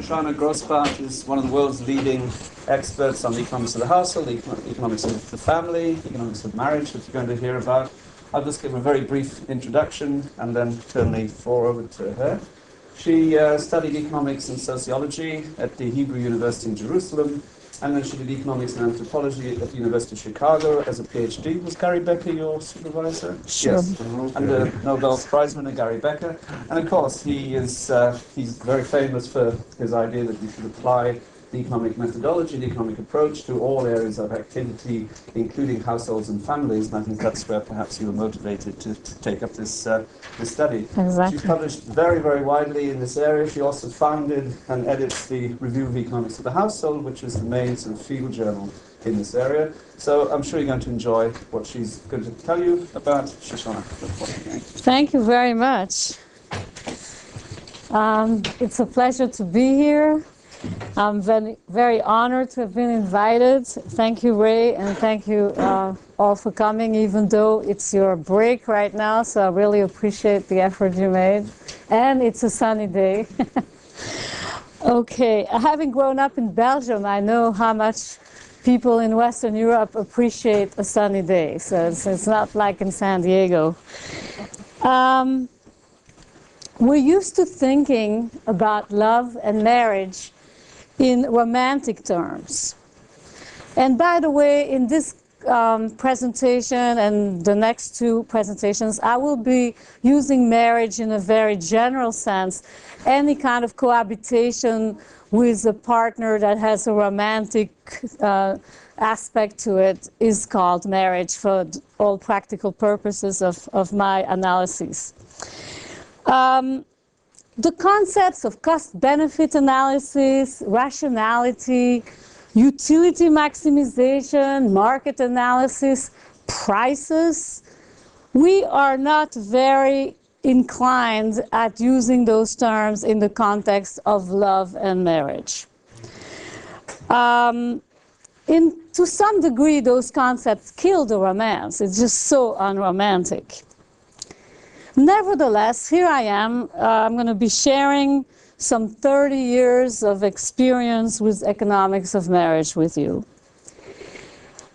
Shoshana Grossbard is one of the world's leading experts on the economics of the household, the economics of the family, economics of marriage that you're going to hear about. I'll just give a very brief introduction and then turn the floor over to her. She studied economics and sociology at the Hebrew University in Jerusalem, and then she did economics and anthropology at the University of Chicago as a PhD. Was Gary Becker your supervisor? Sure. Yes. And the Nobel Prize winner, Gary Becker. And of course, he's very famous for his idea that you should apply the economic methodology, the economic approach to all areas of activity, including households and families. And I think that's where perhaps you were motivated to take up this study. Exactly. She's published very, very widely in this area. She also founded and edits the Review of Economics of the Household, which is the main sort of field journal in this area. So I'm sure you're going to enjoy what she's going to tell you about. Shoshana. Thank you very much. It's a pleasure to be here. I'm very, very honored to have been invited. Thank you, Ray, and thank you all for coming, even though it's your break right now, so I really appreciate the effort you made. And it's a sunny day. Okay, having grown up in Belgium, I know how much people in Western Europe appreciate a sunny day, so it's not like in San Diego. We're used to thinking about love and marriage in romantic terms. And by the way, in this presentation and the next two presentations, I will be using marriage in a very general sense. Any kind of cohabitation with a partner that has a romantic aspect to it is called marriage for all practical purposes of my analysis. The concepts of cost-benefit analysis, rationality, utility maximization, market analysis, prices, we are not very inclined at using those terms in the context of love and marriage. To some degree, those concepts kill the romance. It's just so unromantic. Nevertheless, here I am. I'm going to be sharing some 30 years of experience with economics of marriage with you.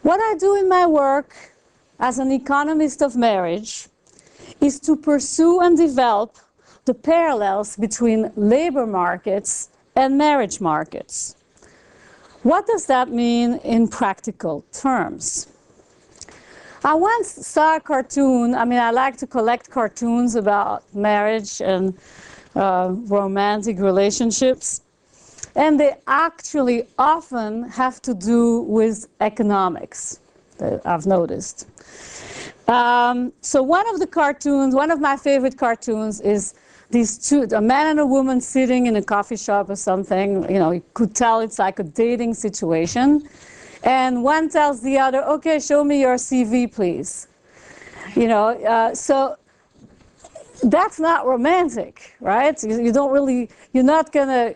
What I do in my work as an economist of marriage is to pursue and develop the parallels between labor markets and marriage markets. What does that mean in practical terms? I once saw a cartoon. I mean, I like to collect cartoons about marriage and romantic relationships. And they actually often have to do with economics, I've noticed. So one of the cartoons, one of my favorite cartoons is these two, a man and a woman sitting in a coffee shop or something. You know, you could tell it's like a dating situation. And one tells the other, okay, show me your CV, please. You know, so that's not romantic, right? You don't really, you're not going to,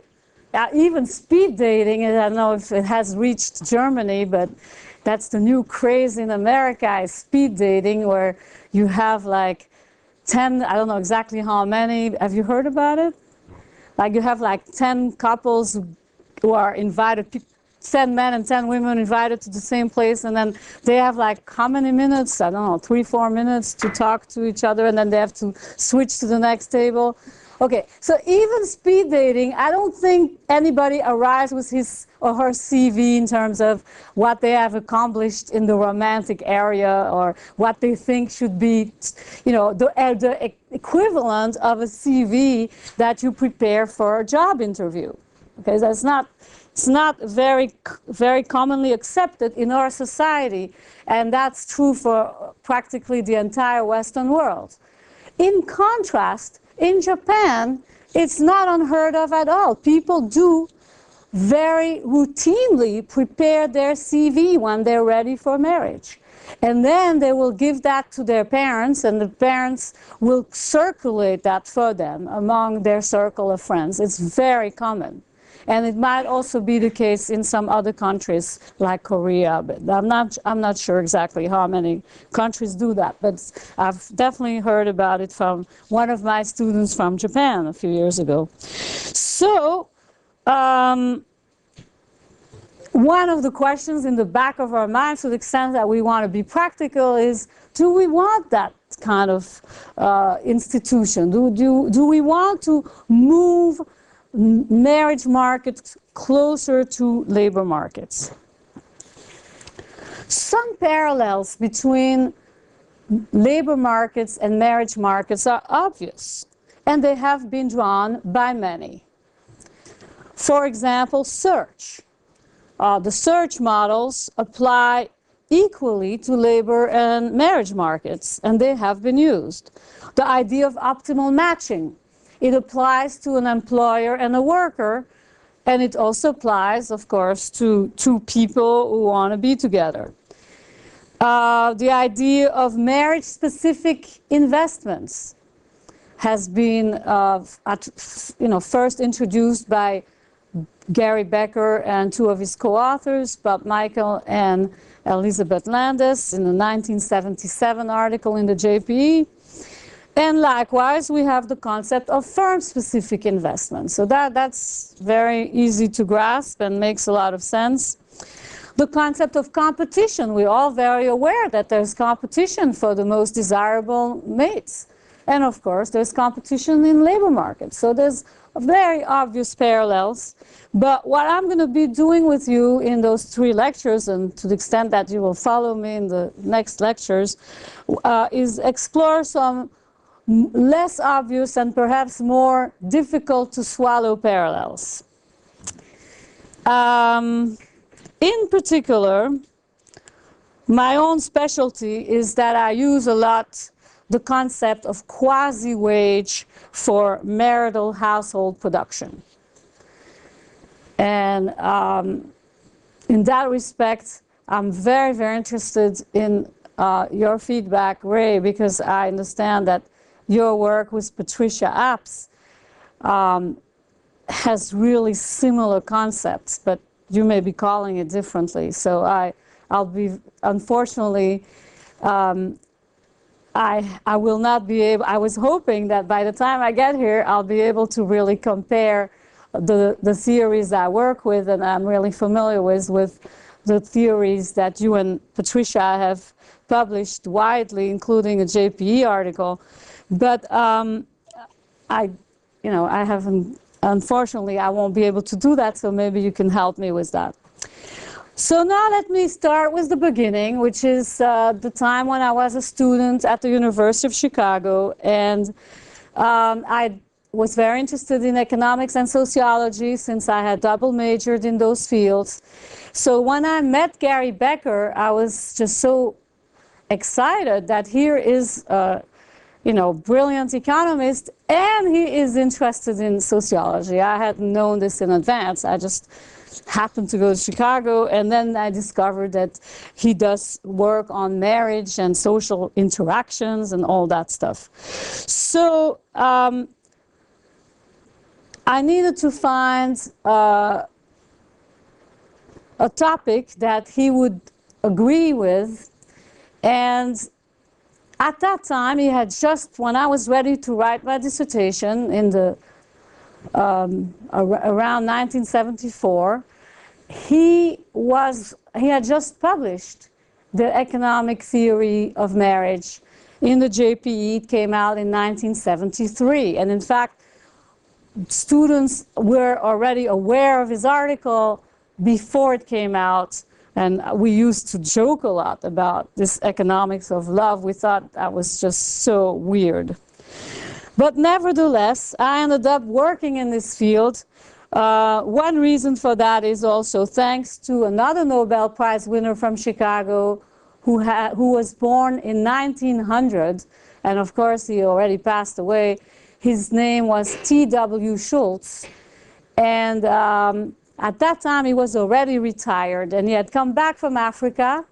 even speed dating, and I don't know if it has reached Germany, but that's the new craze in America, is speed dating, where you have like 10, I don't know exactly how many, have you heard about it? Like you have like 10 couples who are invited, 10 men and 10 women invited to the same place, and then they have like how many minutes? I don't know, 3-4 minutes to talk to each other, and then they have to switch to the next table. Okay, so even speed dating, I don't think anybody arrives with his or her CV in terms of what they have accomplished in the romantic area or what they think should be, you know, the equivalent of a CV that you prepare for a job interview. Okay, that's not. It's not very commonly accepted in our society, and that's true for practically the entire Western world. In contrast, in Japan, it's not unheard of at all. People do very routinely prepare their CV when they're ready for marriage. And then they will give that to their parents, and the parents will circulate that for them among their circle of friends. It's very common. And it might also be the case in some other countries like Korea, but I'm not sure exactly how many countries do that. But I've definitely heard about it from one of my students from Japan a few years ago. So One of the questions in the back of our minds, to the extent that we want to be practical, is do we want that kind of institution? Do we want to move marriage markets closer to labor markets? Some parallels between labor markets and marriage markets are obvious, and they have been drawn by many. For example, search. The search models apply equally to labor and marriage markets, and they have been used. The idea of optimal matching, it applies to an employer and a worker, and it also applies, of course, to two people who want to be together. The idea of marriage-specific investments has been first introduced by Gary Becker and two of his co-authors, Bob Michael and Elizabeth Landis, in a 1977 article in the JPE. And likewise, we have the concept of firm-specific investment. So that's very easy to grasp and makes a lot of sense. The concept of competition, we're all very aware that there's competition for the most desirable mates. And of course, there's competition in labor markets. So there's very obvious parallels. But what I'm going to be doing with you in those 3 lectures, and to the extent that you will follow me in the next lectures, is explore some less obvious and perhaps more difficult to swallow parallels. In particular, my own specialty is that I use a lot the concept of quasi-wage for marital household production. And in that respect, I'm very, very interested in your feedback, Ray, because I understand that your work with Patricia Apps has really similar concepts, but you may be calling it differently. So I'll be, unfortunately, I will not be able, I was hoping that by the time I get here, I'll be able to really compare the theories I work with and I'm really familiar with the theories that you and Patricia have published widely, including a JPE article. But I haven't, unfortunately, I won't be able to do that, so maybe you can help me with that. So now let me start with the beginning, which is the time when I was a student at the University of Chicago, and I was very interested in economics and sociology since I had double majored in those fields. So when I met Gary Becker, I was just so excited that here is brilliant economist, and he is interested in sociology. I hadn't known this in advance. I just happened to go to Chicago, and then I discovered that he does work on marriage and social interactions and all that stuff. So I needed to find a topic that he would agree with, and at that time, he had just, when I was ready to write my dissertation in the around 1974, he had just published the economic theory of marriage in the JPE. It came out in 1973, and in fact, students were already aware of his article before it came out. And we used to joke a lot about this economics of love. We thought that was just so weird. But nevertheless, I ended up working in this field. One reason for that is also thanks to another Nobel Prize winner from Chicago who was born in 1900. And of course, he already passed away. His name was T.W. Schultz. And at that time, he was already retired, and he had come back from Africa.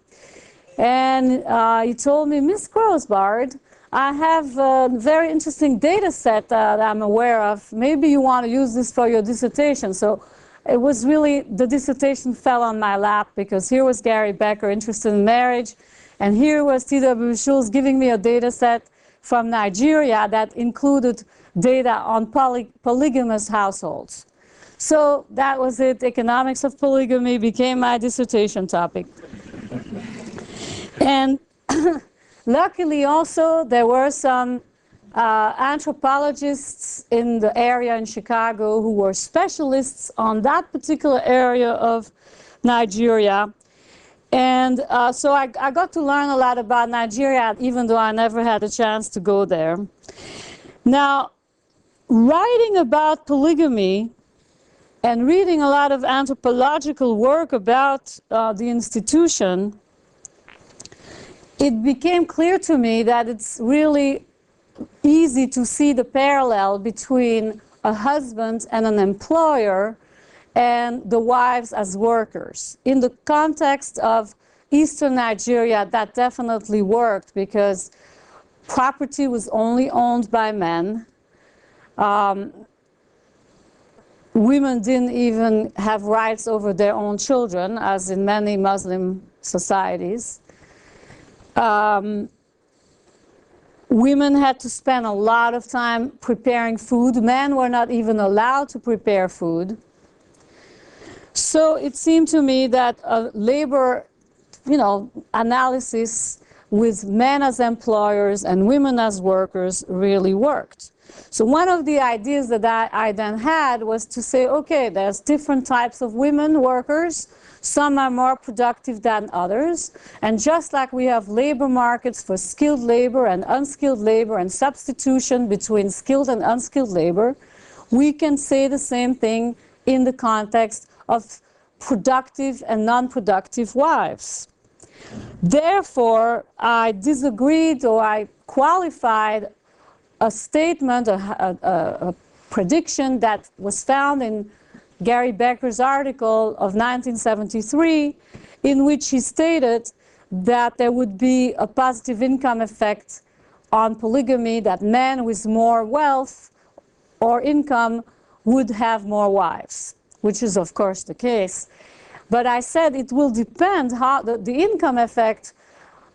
And he told me, Miss Grossbard, I have a very interesting data set that I'm aware of. Maybe you want to use this for your dissertation. So it was really, the dissertation fell on my lap, because here was Gary Becker interested in marriage, and here was T.W. Schultz giving me a data set from Nigeria that included data on polygamous households. So that was it. Economics of polygamy became my dissertation topic. And luckily also there were some anthropologists in the area in Chicago who were specialists on that particular area of Nigeria. And so I got to learn a lot about Nigeria, even though I never had a chance to go there. Now, writing about polygamy and reading a lot of anthropological work about the institution, it became clear to me that it's really easy to see the parallel between a husband and an employer and the wives as workers. In the context of Eastern Nigeria, that definitely worked because property was only owned by men. Women didn't even have rights over their own children, as in many Muslim societies. Women had to spend a lot of time preparing food. Men were not even allowed to prepare food. So it seemed to me that a labor, analysis with men as employers and women as workers really worked. So one of the ideas that I then had was to say, okay, there's different types of women workers. Some are more productive than others. And just like we have labor markets for skilled labor and unskilled labor and substitution between skilled and unskilled labor, we can say the same thing in the context of productive and non-productive wives. Therefore, I disagreed, or I qualified a statement, a prediction that was found in Gary Becker's article of 1973, in which he stated that there would be a positive income effect on polygamy, that men with more wealth or income would have more wives, which is of course the case. But I said it will depend, how the income effect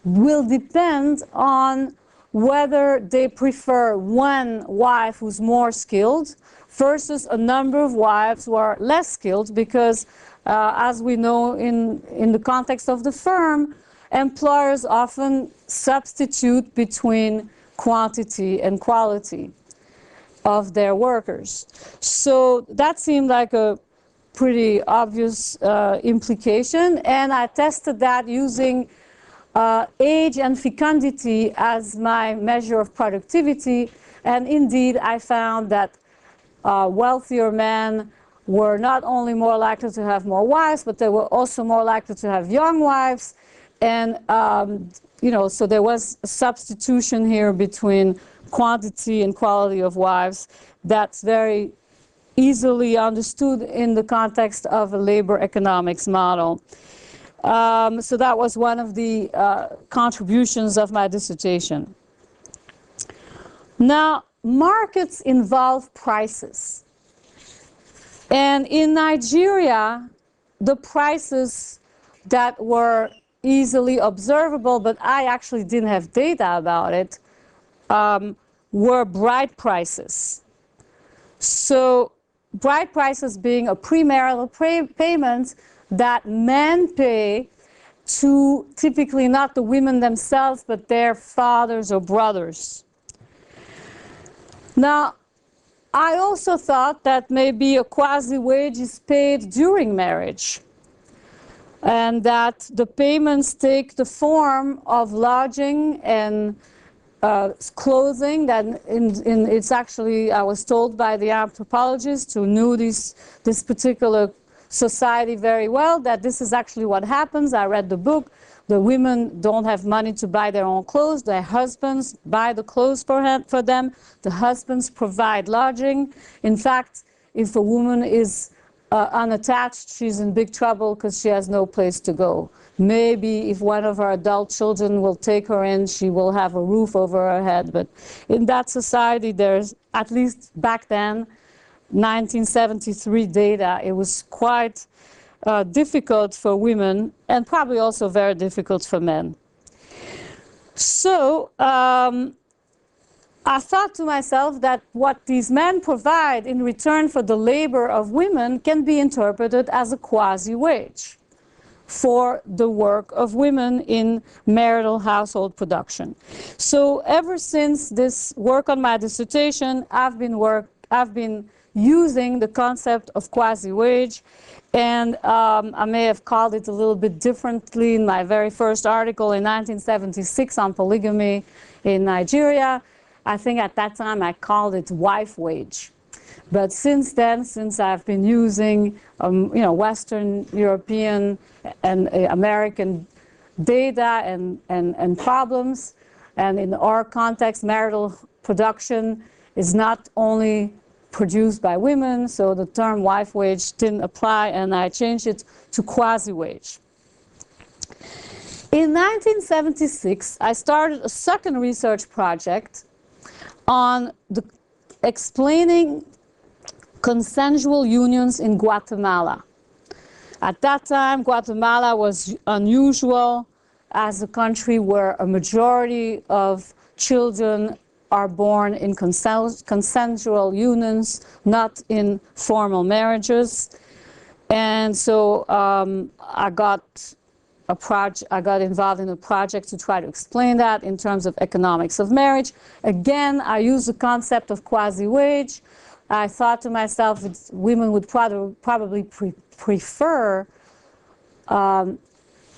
will depend on whether they prefer one wife who's more skilled versus a number of wives who are less skilled, because as we know in the context of the firm, employers often substitute between quantity and quality of their workers. So that seemed like a pretty obvious implication, and I tested that using age and fecundity as my measure of productivity, and indeed I found that wealthier men were not only more likely to have more wives, but they were also more likely to have young wives, and so there was a substitution here between quantity and quality of wives that's very easily understood in the context of a labor economics model. So that was one of the contributions of my dissertation. Now, markets involve prices. And in Nigeria, the prices that were easily observable, but I actually didn't have data about it, were bride prices. So bride prices being a premarital payment that men pay to typically not the women themselves, but their fathers or brothers. Now, I also thought that maybe a quasi-wage is paid during marriage, and that the payments take the form of lodging and clothing. That it's actually, I was told by the anthropologist who knew this particular society very well, that this is actually what happens. I read the book. The women don't have money to buy their own clothes. Their husbands buy the clothes for them. The husbands provide lodging. In fact, if a woman is unattached, she's in big trouble because she has no place to go. Maybe if one of her adult children will take her in, she will have a roof over her head. But in that society, there's, at least back then, 1973 data, it was quite difficult for women, and probably also very difficult for men. So I thought to myself that what these men provide in return for the labor of women can be interpreted as a quasi-wage for the work of women in marital household production. So ever since this work on my dissertation, I've been using the concept of quasi-wage, and I may have called it a little bit differently in my very first article in 1976 on polygamy in Nigeria. I think at that time I called it wife wage. But since then, since I've been using Western European and American data and problems, and in our context, marital production is not only produced by women, so the term wife wage didn't apply, and I changed it to quasi-wage. In 1976, I started a second research project on explaining consensual unions in Guatemala. At that time, Guatemala was unusual as a country where a majority of children are born in consensual unions, not in formal marriages. And so I got involved in a project to try to explain that in terms of economics of marriage. Again, I used the concept of quasi-wage. I thought to myself that women would probably prefer.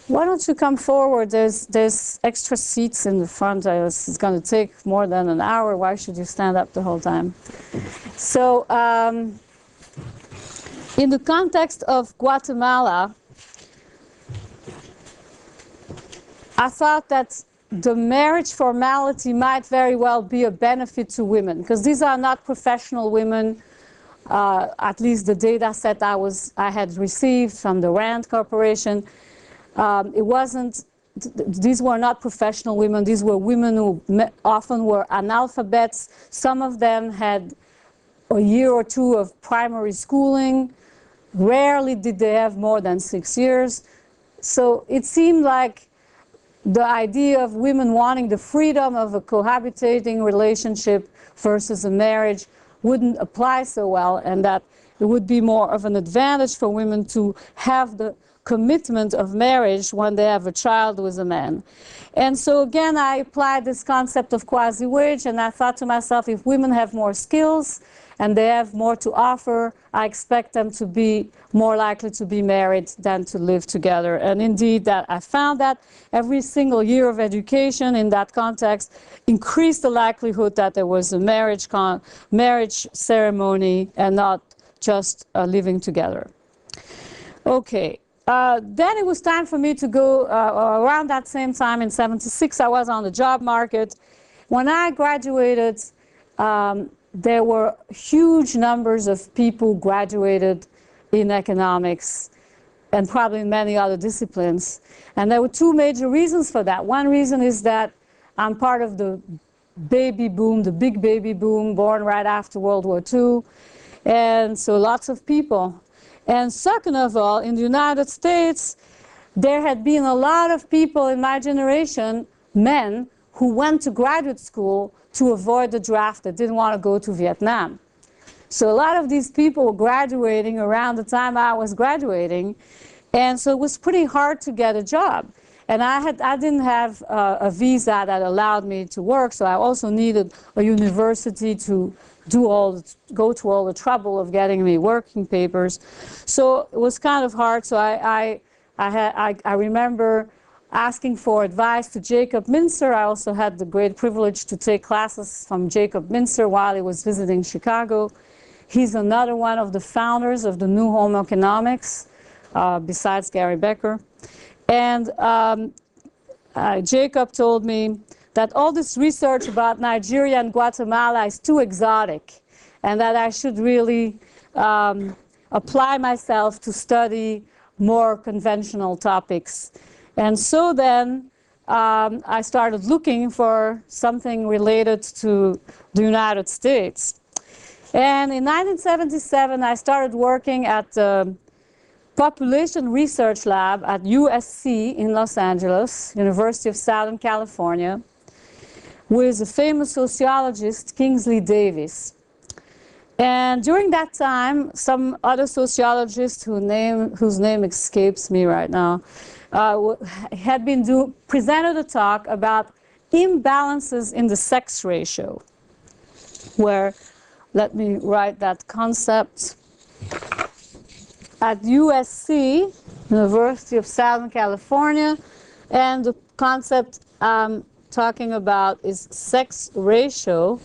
Why don't you come forward? There's extra seats in the front. It's going to take more than an hour. Why should you stand up the whole time? So in the context of Guatemala, I thought that the marriage formality might very well be a benefit to women, because these are not professional women. At least the data set I had received from the RAND Corporation, these were not professional women. These were women who often were analphabets. Some of them had a year or two of primary schooling. Rarely did they have more than 6 years. So it seemed like the idea of women wanting the freedom of a cohabitating relationship versus a marriage wouldn't apply so well, and that it would be more of an advantage for women to have the commitment of marriage when they have a child with a man. And so again, I applied this concept of quasi-wage, and I thought to myself, if women have more skills and they have more to offer, I expect them to be more likely to be married than to live together. And indeed, that I found that every single year of education in that context increased the likelihood that there was a marriage ceremony and not just living together. Okay. Then it was time for me to go, around that same time in '76, I was on the job market. When I graduated, there were huge numbers of people graduated in economics and probably in many other disciplines. And there were two major reasons for that. One reason is that I'm part of the baby boom, the big baby boom, born right after World War II. And so lots of people. And second of all, in the United States, there had been a lot of people in my generation, men, who went to graduate school to avoid the draft. They didn't want to go to Vietnam. So a lot of these people were graduating around the time I was graduating, and so it was pretty hard to get a job. And I didn't have a visa that allowed me to work, so I also needed a university to go to all the trouble of getting me working papers. So it was kind of hard. So I remember asking for advice to Jacob Mincer. I also had the great privilege to take classes from Jacob Mincer while he was visiting Chicago. He's another one of the founders of the New Home Economics, besides Gary Becker. And Jacob told me that all this research about Nigeria and Guatemala is too exotic, and that I should really apply myself to study more conventional topics. And so then I started looking for something related to the United States. And in 1977, I started working at the Population Research Lab at USC in Los Angeles, University of Southern California. with a famous sociologist, Kingsley Davis. And during that time, some other sociologist whose name escapes me right now had been presented a talk about imbalances in the sex ratio, where, let me write that concept, at USC, University of Southern California, and the concept I'm talking about is sex ratio.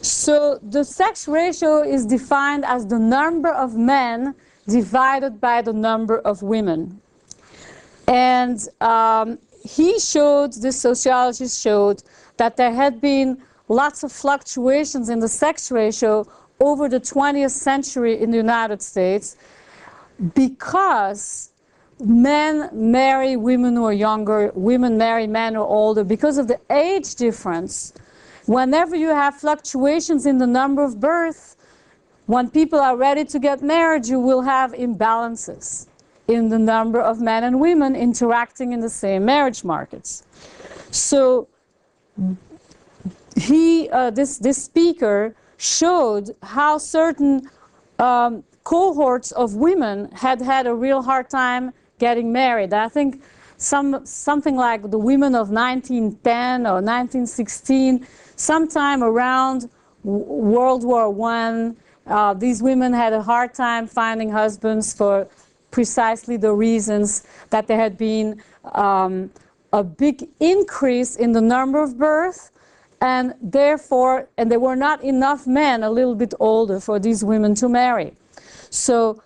So the sex ratio is defined as the number of men divided by the number of women. And this sociologist showed that there had been lots of fluctuations in the sex ratio over the 20th century in the United States because men marry women who are younger, women marry men who are older. Because of the age difference, whenever you have fluctuations in the number of births, when people are ready to get married, you will have imbalances in the number of men and women interacting in the same marriage markets. So this speaker showed how certain cohorts of women had a real hard time getting married. I think something like the women of 1910 or 1916, sometime around World War I, these women had a hard time finding husbands for precisely the reasons that there had been a big increase in the number of births, and therefore, and there were not enough men a little bit older for these women to marry. So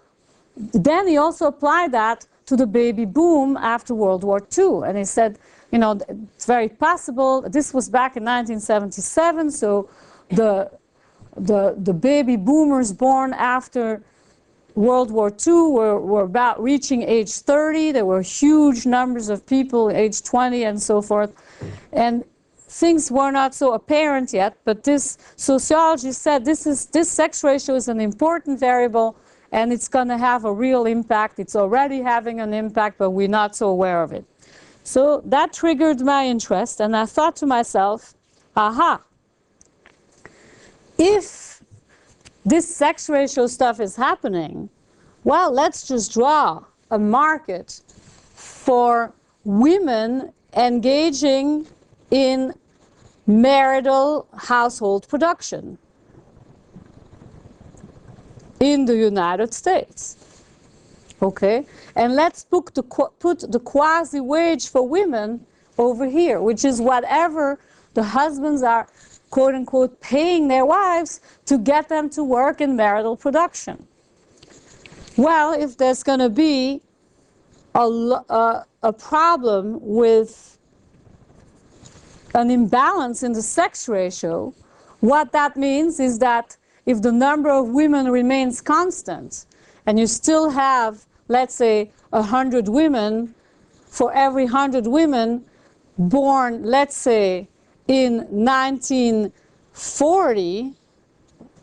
then he also applied that to the baby boom after World War II. And he said, you know, it's very possible. This was back in 1977, so the baby boomers born after World War II were about reaching age 30. There were huge numbers of people age 20 and so forth. And things were not so apparent yet, but this sociologist said this sex ratio is an important variable and it's going to have a real impact. It's already having an impact, but we're not so aware of it. So that triggered my interest, and I thought to myself, aha, if this sex ratio stuff is happening, well, let's just draw a market for women engaging in marital household production in the United States. Okay? And let's put the quasi-wage for women over here, which is whatever the husbands are, quote-unquote, paying their wives to get them to work in marital production. Well, if there's going to be a problem with an imbalance in the sex ratio, what that means is that if the number of women remains constant, and you still have, let's say, 100 women, for every 100 women born, let's say, in 1940,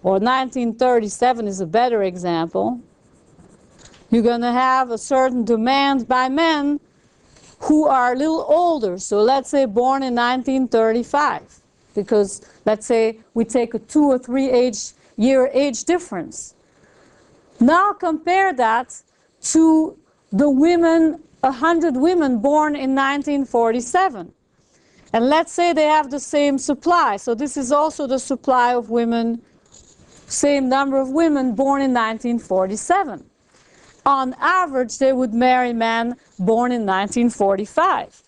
or 1937 is a better example, you're going to have a certain demand by men who are a little older. So let's say born in 1935, because let's say we take a 2 or 3 year age difference. Now compare that to the women, 100 women born in 1947. And let's say they have the same supply. So this is also the supply of women, same number of women born in 1947. On average, they would marry men born in 1945.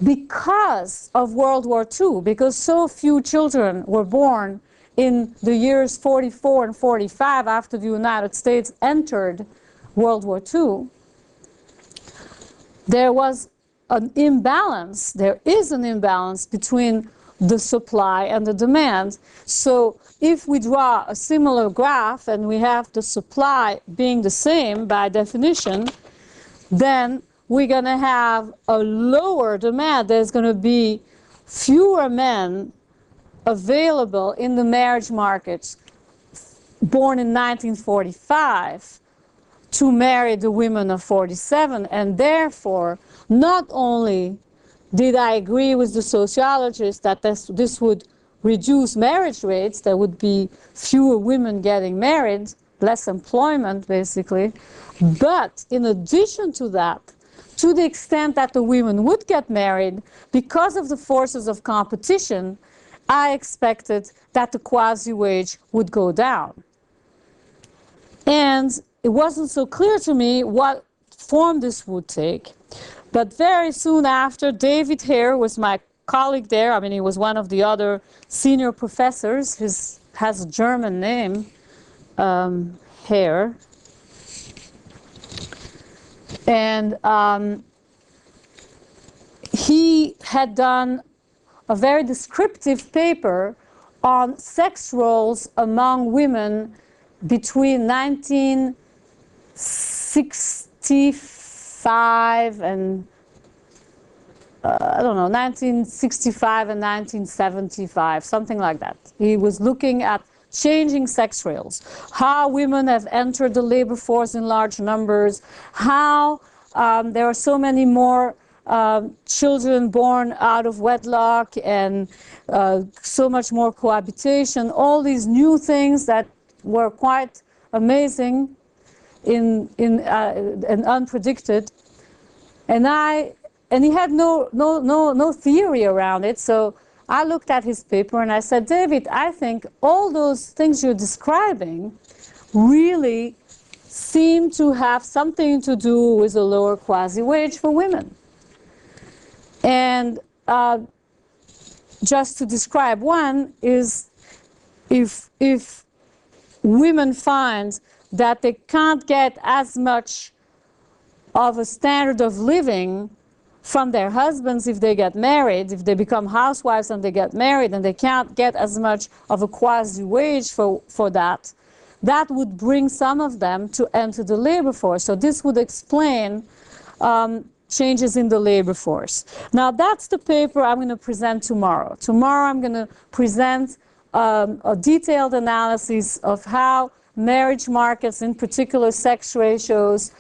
Because of World War II, because so few children were born in the years 44 and 45 after the United States entered World War II, there was an imbalance, there is an imbalance between the supply and the demand. So if we draw a similar graph and we have the supply being the same by definition, then we're going to have a lower demand. There's going to be fewer men available in the marriage markets born in 1945 to marry the women of 47, and therefore not only did I agree with the sociologist that this would reduce marriage rates? There would be fewer women getting married, less employment, basically. But in addition to that, to the extent that the women would get married, because of the forces of competition, I expected that the quasi-wage would go down. And it wasn't so clear to me what form this would take. But very soon after, David Hare was my colleague there. I mean, he was one of the other senior professors. He has a German name, Hare. And he had done a very descriptive paper on sex roles among women between 1965 and 1965 and 1975, something like that. He was looking at changing sex roles, how women have entered the labor force in large numbers, how there are so many more children born out of wedlock and so much more cohabitation, all these new things that were quite amazing and unpredicted. And he had no theory around it, so I looked at his paper and I said, David, I think all those things you're describing really seem to have something to do with a lower quasi-wage for women. And just to describe one is if women find that they can't get as much of a standard of living from their husbands if they get married, if they become housewives and they get married and they can't get as much of a quasi-wage for that, that would bring some of them to enter the labor force. So this would explain changes in the labor force. Now that's the paper I'm going to present tomorrow. Tomorrow I'm going to present a detailed analysis of how marriage markets, in particular sex ratios,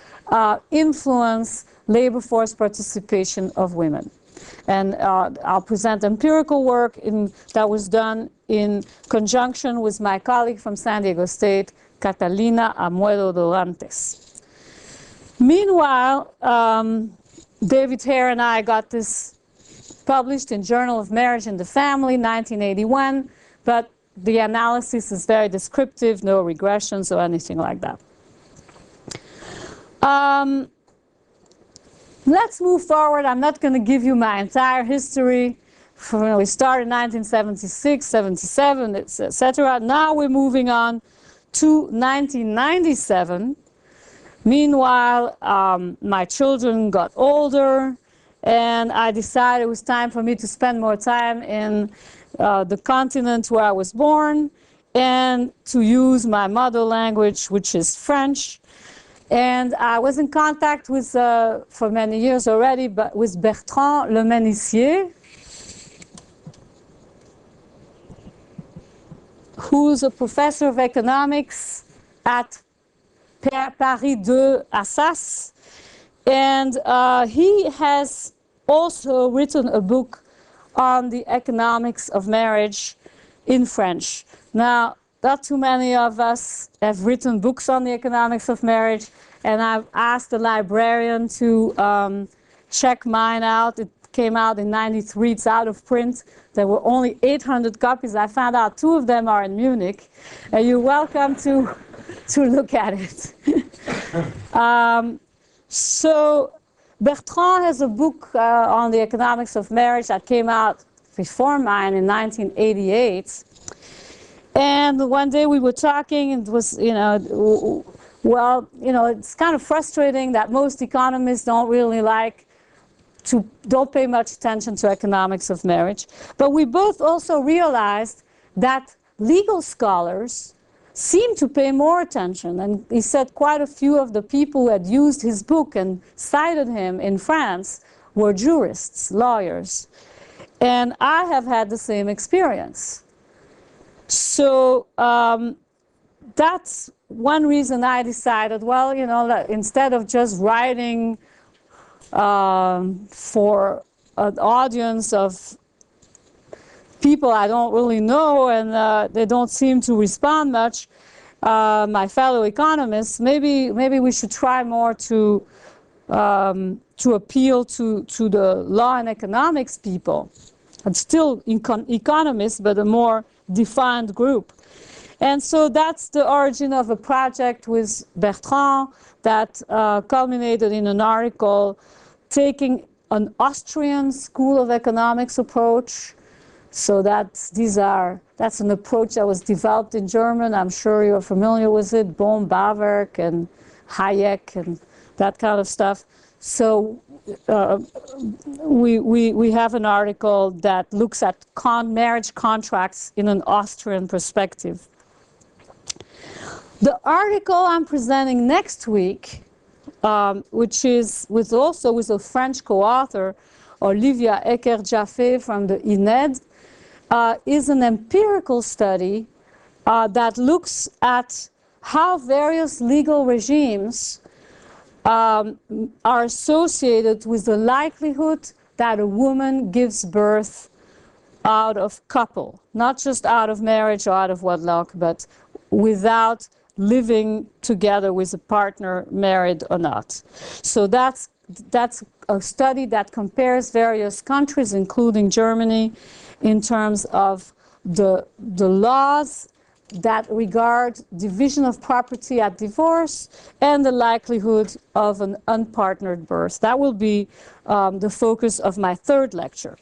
influence labor force participation of women. And I'll present empirical work that was done in conjunction with my colleague from San Diego State, Catalina Amuedo Dorantes. Meanwhile, David Hare and I got this published in Journal of Marriage and the Family, 1981, but the analysis is very descriptive, no regressions or anything like that. Let's move forward. I'm not going to give you my entire history. We started in 1976, 77, etc. Now we're moving on to 1997. Meanwhile, my children got older, and I decided it was time for me to spend more time in the continent where I was born and to use my mother language, which is French. And I was in contact with, for many years already, but with Bertrand Le Ménissier, who's a professor of economics at Paris 2 Assas. And he has also written a book on the economics of marriage in French. Now, not too many of us have written books on the economics of marriage, and I've asked the librarian to check mine out. It came out in '93. It's out of print. There were only 800 copies. I found out 2 of them are in Munich. And you're welcome to look at it. So Bertrand has a book on the economics of marriage that came out before mine in 1988. And one day we were talking, and it was, it's kind of frustrating that most economists don't pay much attention to economics of marriage. But we both also realized that legal scholars seem to pay more attention. And he said quite a few of the people who had used his book and cited him in France were jurists, lawyers. And I have had the same experience. So that's one reason I decided, well, instead of just writing for an audience of people I don't really know, and they don't seem to respond much, my fellow economists, maybe we should try more to appeal to the law and economics people. And still economists, but a more defined group. And so that's the origin of a project with Bertrand that culminated in an article taking an Austrian School of Economics approach. So that's an approach that was developed in German. I'm sure you're familiar with it, Bohm, Bawerk, and Hayek, and that kind of stuff. So we have an article that looks at marriage contracts in an Austrian perspective. The article I'm presenting next week, which is also with a French co-author, Olivia Ecker-Jaffé from the INED, is an empirical study that looks at how various legal regimes are associated with the likelihood that a woman gives birth out of couple, not just out of marriage or out of wedlock, but without living together with a partner, married or not. So that's a study that compares various countries, including Germany, in terms of the laws that regard division of property at divorce and the likelihood of an unpartnered birth. That will be the focus of my third lecture.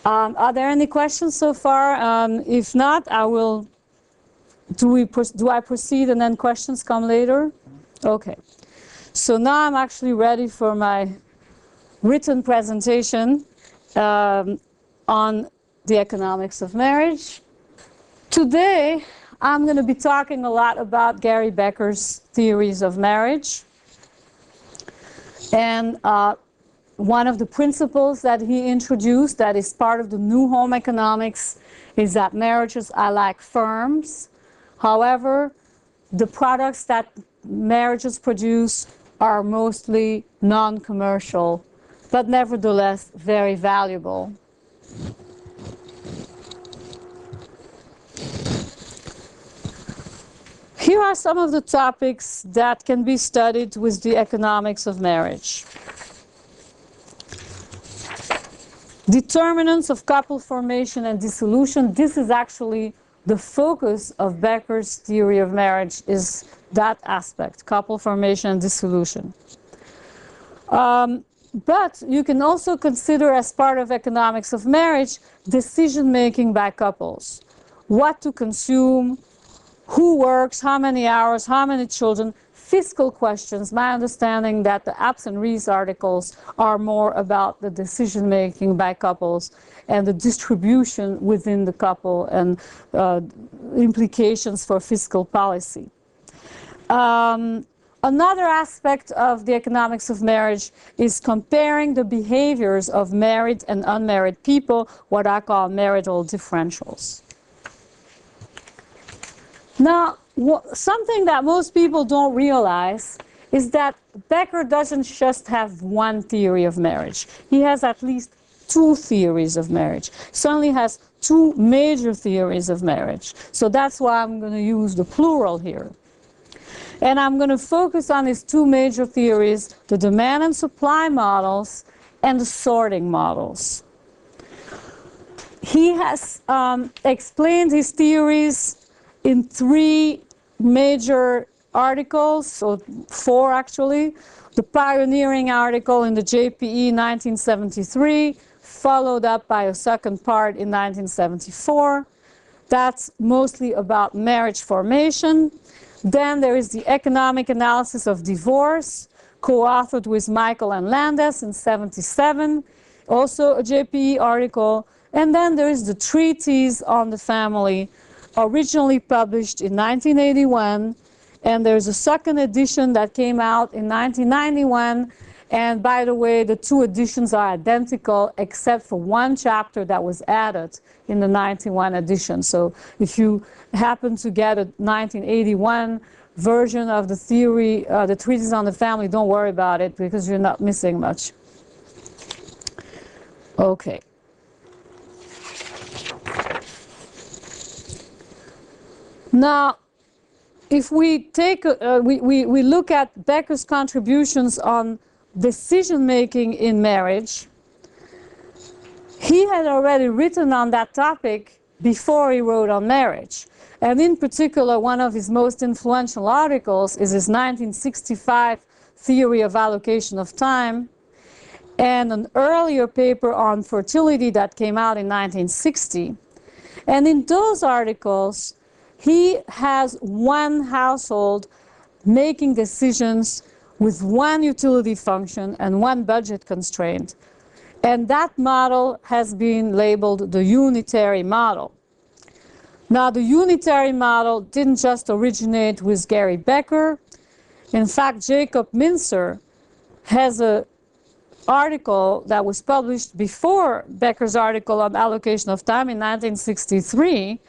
Are there any questions so far? If not, I will. Do I proceed and then questions come later? Okay. So now I'm actually ready for my written presentation on the economics of marriage. Today, I'm going to be talking a lot about Gary Becker's theories of marriage. And one of the principles that he introduced that is part of the new home economics is that marriages are like firms. However, the products that marriages produce are mostly non-commercial, but nevertheless very valuable. Here are some of the topics that can be studied with the economics of marriage. Determinants of couple formation and dissolution. This is actually the focus of Becker's theory of marriage, is that aspect, couple formation and dissolution. But you can also consider, as part of economics of marriage, decision-making by couples. What to consume, who works, how many hours, how many children, fiscal questions. My understanding that the Apps and Rees articles are more about the decision-making by couples and the distribution within the couple and implications for fiscal policy. Another aspect of the economics of marriage is comparing the behaviors of married and unmarried people, what I call marital differentials. Now, something that most people don't realize is that Becker doesn't just have one theory of marriage. He has at least two theories of marriage. Certainly has two major theories of marriage. So that's why I'm going to use the plural here. And I'm going to focus on his two major theories, the demand and supply models and the sorting models. He has explained his theories in three major articles, so four actually. The pioneering article in the JPE 1973, followed up by a second part in 1974. That's mostly about marriage formation. Then there is the economic analysis of divorce, co-authored with Michael and Landes in 1977, also a JPE article. And then there is the treatise on the family, originally published in 1981. And there's a second edition that came out in 1991. And by the way, the two editions are identical except for one chapter that was added in the 91 edition. So if you happen to get a 1981 version of the theory, the treatise on the family, don't worry about it because you're not missing much. Okay. Now, if we take we look at Becker's contributions on decision making in marriage, he had already written on that topic before he wrote on marriage. And in particular, one of his most influential articles is his 1965 theory of allocation of time, and an earlier paper on fertility that came out in 1960. And in those articles, he has one household making decisions with one utility function and one budget constraint. And that model has been labeled the unitary model. Now, the unitary model didn't just originate with Gary Becker. In fact, Jacob Mincer has an article that was published before Becker's article on allocation of time in 1963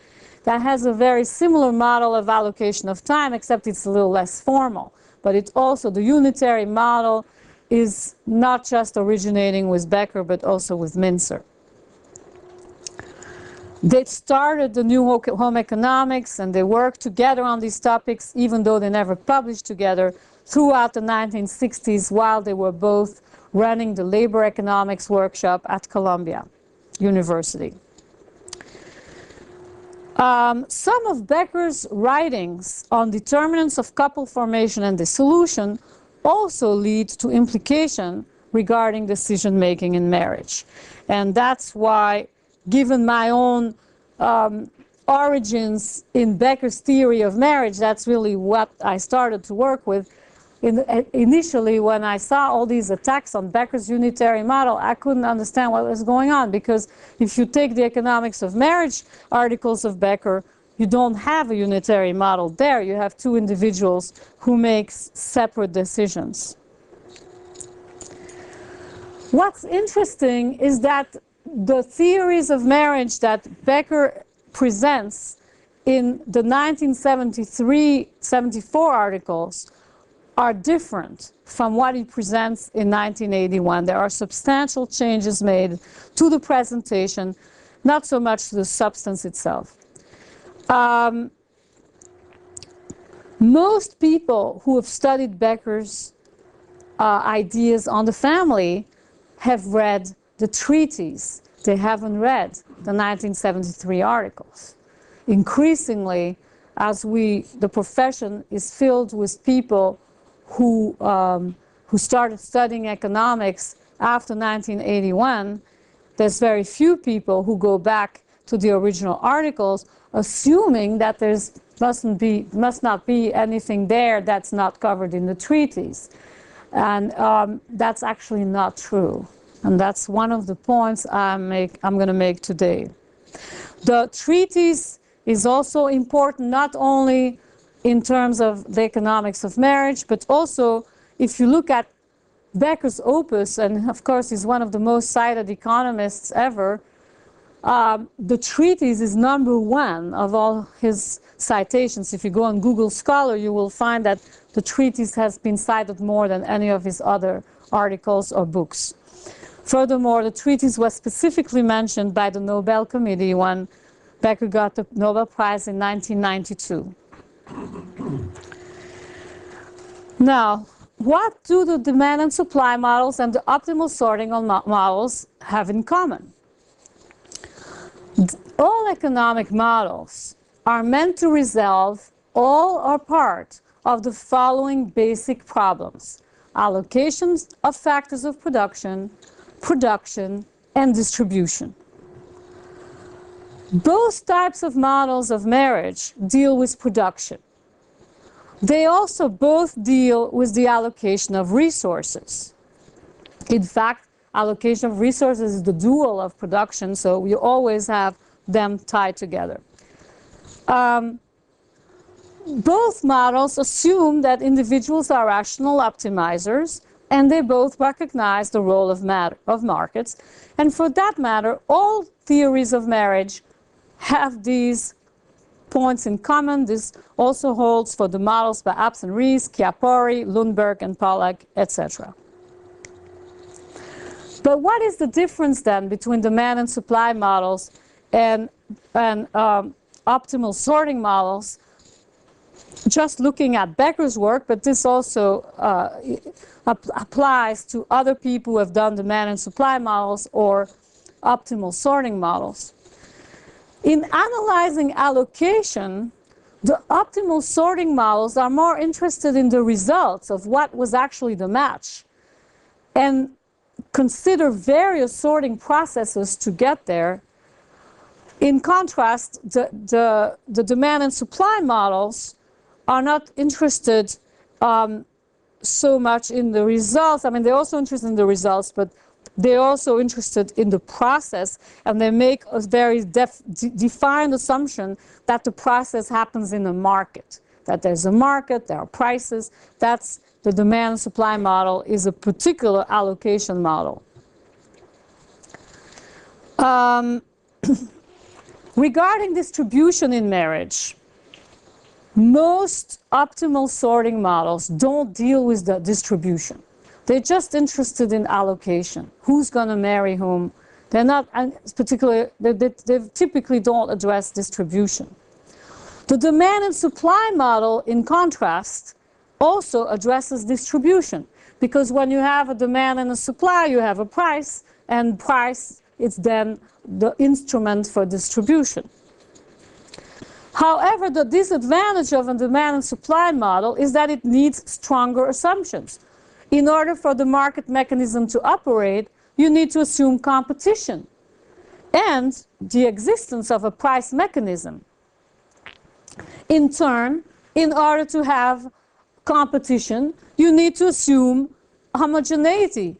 that has a very similar model of allocation of time, except it's a little less formal. But it's also, the unitary model is not just originating with Becker, but also with Mincer. They started the new home economics, and they worked together on these topics, even though they never published together, throughout the 1960s, while they were both running the labor economics workshop at Columbia University. Some of Becker's writings on determinants of couple formation and dissolution also lead to implication regarding decision-making in marriage. And that's why, given my own origins in Becker's theory of marriage, that's really what I started to work with. Initially, when I saw all these attacks on Becker's unitary model, I couldn't understand what was going on, because if you take the economics of marriage articles of Becker, you don't have a unitary model there. You have two individuals who make separate decisions. What's interesting is that the theories of marriage that Becker presents in the 1973-74 articles are different from what he presents in 1981. There are substantial changes made to the presentation, not so much to the substance itself. Most people who have studied Becker's ideas on the family have read the treatise. They haven't read the 1973 articles. Increasingly, as the profession is filled with people who started studying economics after 1981, there's very few people who go back to the original articles, assuming that there must not be anything there that's not covered in the treatise. And that's actually not true. And that's one of the points I'm going to make today. The treatise is also important not only in terms of the economics of marriage, but also if you look at Becker's opus, and of course he's one of the most cited economists ever, the treatise is #1 of all his citations. If you go on Google Scholar, you will find that the treatise has been cited more than any of his other articles or books. Furthermore, the treatise was specifically mentioned by the Nobel Committee when Becker got the Nobel Prize in 1992. Now, what do the demand and supply models and the optimal sorting models have in common? All economic models are meant to resolve all or part of the following basic problems: allocations of factors of production, and distribution. Both types of models of marriage deal with production. They also both deal with the allocation of resources. In fact, allocation of resources is the dual of production, so you always have them tied together. Both models assume that individuals are rational optimizers, and they both recognize the role of markets. And for that matter, all theories of marriage have these points in common. This also holds for the models by Abts and Rees, Chiappori, Lundberg, and Pollack, etc. But what is the difference then between demand and supply models and optimal sorting models? Just looking at Becker's work, but this also applies to other people who have done demand and supply models or optimal sorting models. In analyzing allocation, the optimal sorting models are more interested in the results of what was actually the match and consider various sorting processes to get there. In contrast, the demand and supply models are not interested so much in the results. I mean, they're also interested in the results, but they're also interested in the process, and they make a very defined assumption that the process happens in a market, that there's a market, there are prices. That's the demand and supply model is a particular allocation model. Regarding distribution in marriage, most optimal sorting models don't deal with the distribution. They're just interested in allocation. Who's going to marry whom? They're not particularly, they typically don't address distribution. The demand and supply model, in contrast, also addresses distribution. Because when you have a demand and a supply, you have a price, and price is then the instrument for distribution. However, the disadvantage of a demand and supply model is that it needs stronger assumptions. In order for the market mechanism to operate, you need to assume competition and the existence of a price mechanism. In turn, in order to have competition, you need to assume homogeneity.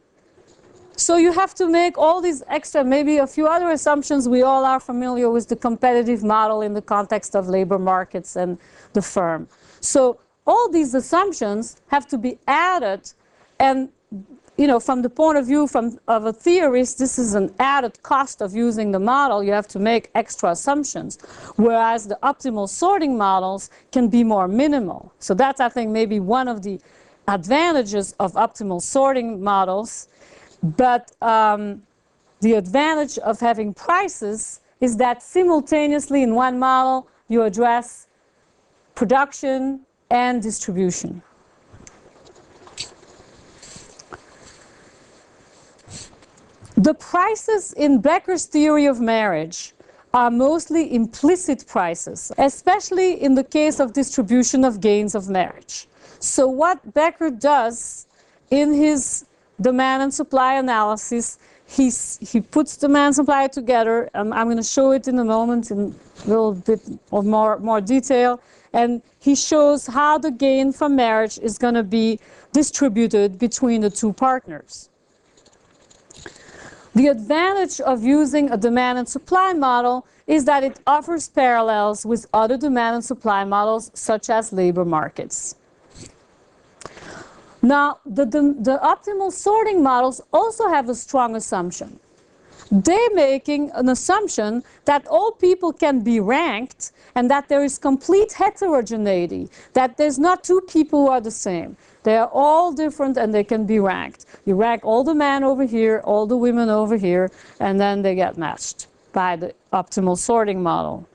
So you have to make all these extra, maybe a few other assumptions. We all are familiar with the competitive model in the context of labor markets and the firm. So all these assumptions have to be added, and from the point of view of a theorist, this is an added cost of using the model. You have to make extra assumptions, whereas the optimal sorting models can be more minimal. So that's, I think, maybe one of the advantages of optimal sorting models. But the advantage of having prices is that simultaneously in one model you address production and distribution. The prices in Becker's theory of marriage are mostly implicit prices, especially in the case of distribution of gains of marriage. So what Becker does in his demand and supply analysis, he puts demand and supply together. I'm going to show it in a moment in a little bit of more detail. And he shows how the gain from marriage is going to be distributed between the two partners. The advantage of using a demand and supply model is that it offers parallels with other demand and supply models, such as labor markets. Now, the optimal sorting models also have a strong assumption. They're making an assumption that all people can be ranked and that there is complete heterogeneity, that there's not two people who are the same. They are all different and they can be ranked. You rank all the men over here, all the women over here, and then they get matched by the optimal sorting model.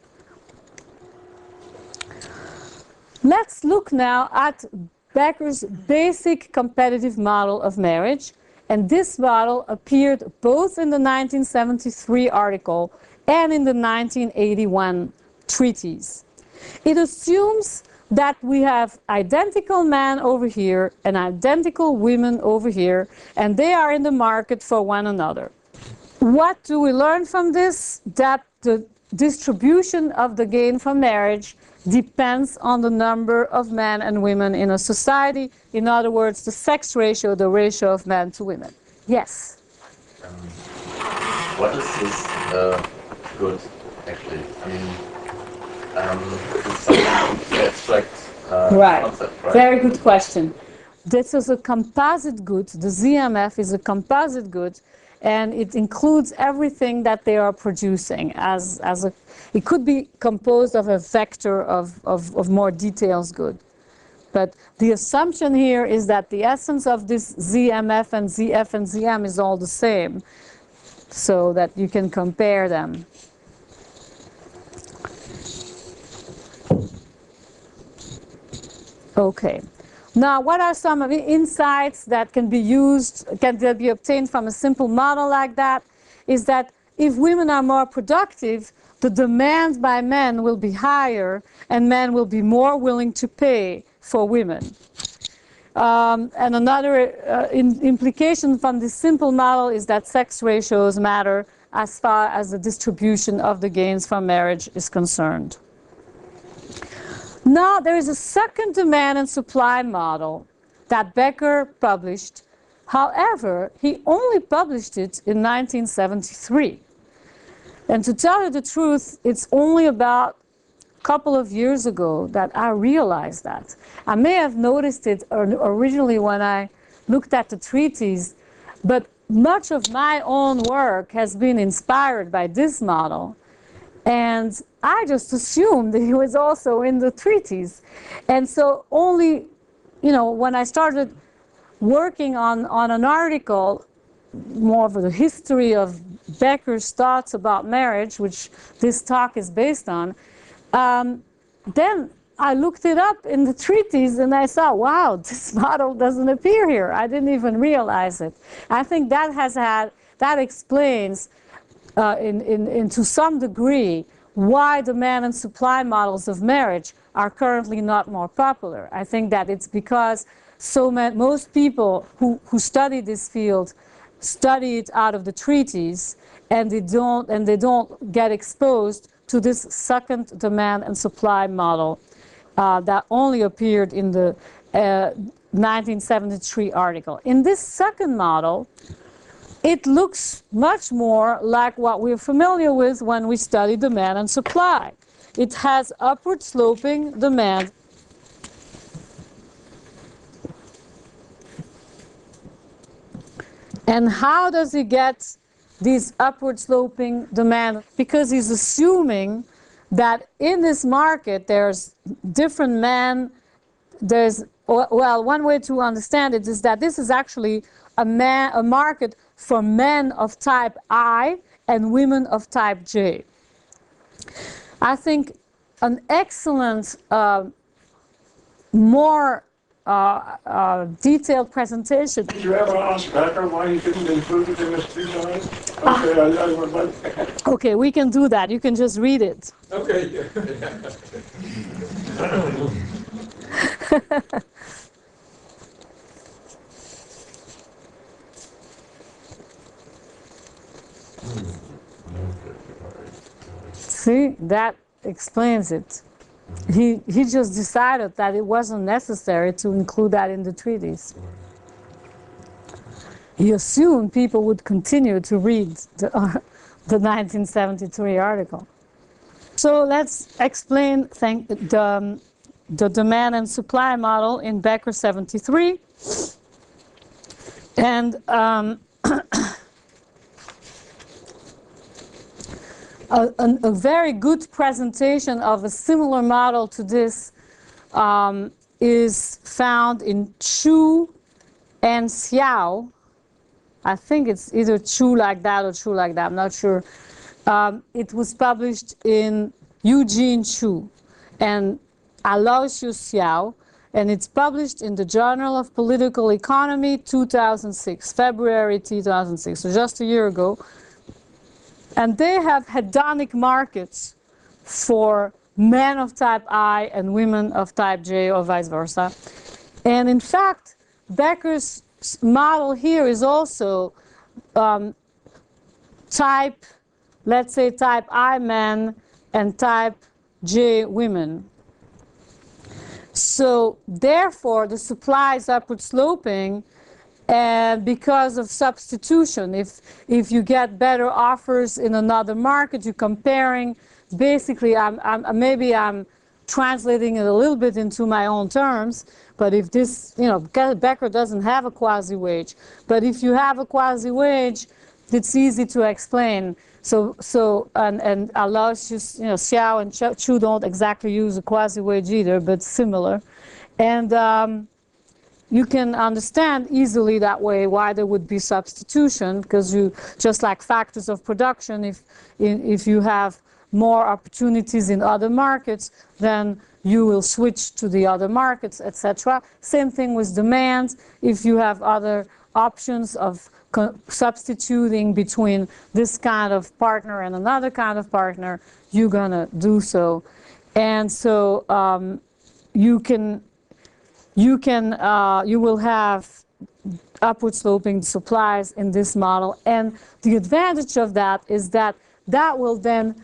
Let's look now at Becker's basic competitive model of marriage, and this model appeared both in the 1973 article and in the 1981 treatise. It assumes that we have identical men over here and identical women over here, and they are in the market for one another. What do we learn from this? That the distribution of the gain from marriage depends on the number of men and women in a society. In other words, the sex ratio, the ratio of men to women. Yes? What is this good, actually? I mean, it's some abstract concept, right? Very good question. This is a composite good. The ZMF is a composite good, and it includes everything that they are producing it could be composed of a vector of more details good. But the assumption here is that the essence of this ZMF and ZF and ZM is all the same, so that you can compare them. Okay. Now, what are some of the insights that can be used, can be obtained from a simple model like that? Is that if women are more productive, the demand by men will be higher, and men will be more willing to pay for women. And another implication from this simple model is that sex ratios matter as far as the distribution of the gains from marriage is concerned. Now, there is a second demand and supply model that Becker published. However, he only published it in 1973. And to tell you the truth, it's only about a couple of years ago that I realized that. I may have noticed it originally when I looked at the treatise, but much of my own work has been inspired by this model. And I just assumed that he was also in the treatise. And so only, when I started working on an article, more of the history of Becker's thoughts about marriage, which this talk is based on, then I looked it up in the treatise and I saw, wow, this model doesn't appear here. I didn't even realize it. I think that explains to some degree why demand and supply models of marriage are currently not more popular. I think that it's because most people who study this field study it out of the treatise, and they don't get exposed to this second demand and supply model that only appeared in the 1973 article. In this second model, it looks much more like what we're familiar with when we study demand and supply. It has upward sloping demand. And how does he get these upward sloping demand? Because he's assuming that in this market there's different men. One way to understand it is that this is actually a market for men of type I and women of type J. I think an excellent, more detailed presentation. Did you ever ask Becker why he didn't include it in his design? Okay, I would like. Okay, we can do that. You can just read it. Okay. See, that explains it. He just decided that it wasn't necessary to include that in the treatise. He assumed people would continue to read the 1973 article. So let's explain the demand and supply model in Becker 73. And a very good presentation of a similar model to this is found in Chu and Xiao. I think it's either Chu like that or Chu like that, I'm not sure. It was published in Eugene Chu and Aloysius Xiao, and it's published in the Journal of Political Economy 2006, February 2006, so just a year ago. And they have hedonic markets for men of type I and women of type J or vice versa. And in fact, Becker's model here is also let's say type I men and type J women. So therefore, the supply is upward sloping. And because of substitution, if you get better offers in another market, you're comparing. Basically, maybe I'm translating it a little bit into my own terms. But if this, Becker doesn't have a quasi-wage. But if you have a quasi-wage, it's easy to explain. And Aloysius, Xiao and Chu don't exactly use a quasi-wage either, but similar. And you can understand easily that way why there would be substitution, because you, just like factors of production, if you have more opportunities in other markets, then you will switch to the other markets, etc. Same thing with demand. If you have other options of substituting between this kind of partner and another kind of partner, you're gonna do so. And so you will have upward sloping supplies in this model. And the advantage of that is that that will then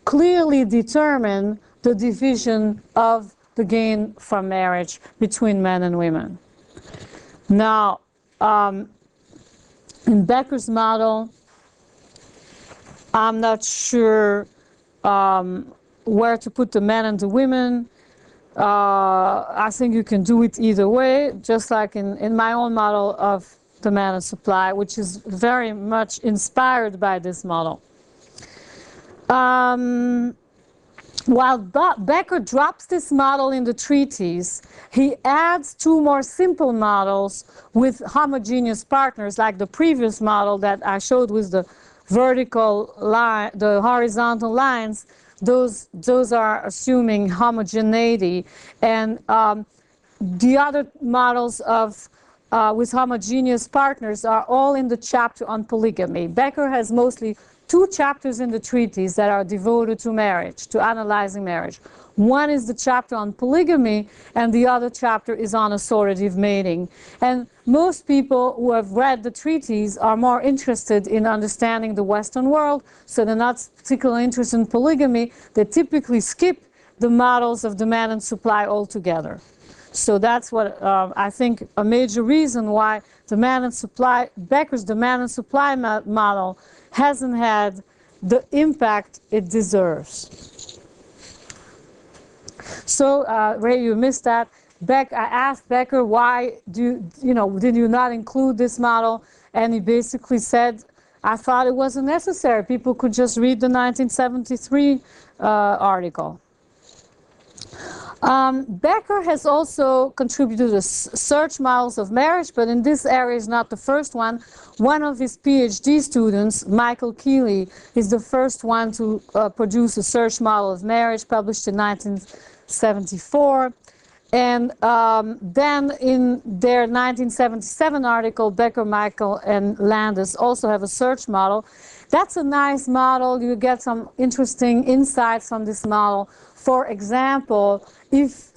clearly determine the division of the gain from marriage between men and women. Now, in Becker's model, I'm not sure where to put the men and the women. I think you can do it either way, just like in my own model of demand and supply, which is very much inspired by this model. While Becker drops this model in the treatise, he adds two more simple models with homogeneous partners, like the previous model that I showed with the vertical line, the horizontal lines. Those are assuming homogeneity, and the other models of with homogeneous partners are all in the chapter on polygamy. Becker has mostly two chapters in the treatise that are devoted to marriage, to analyzing marriage. One is the chapter on polygamy, and the other chapter is on assortative mating. And most people who have read the treatise are more interested in understanding the Western world, so they're not particularly interested in polygamy. They typically skip the models of demand and supply altogether. So that's what I think a major reason why demand and supply, Becker's demand and supply model hasn't had the impact it deserves. So, Ray, you missed that. I asked Becker, why did you not include this model? And he basically said, I thought it wasn't necessary. People could just read the 1973 article. Becker has also contributed to search models of marriage, but in this area is not the first one. One of his PhD students, Michael Keeley, is the first one to produce a search model of marriage, published in 1974. And then in their 1977 article, Becker, Michael, and Landis also have a search model. That's a nice model. You get some interesting insights from this model. For example, if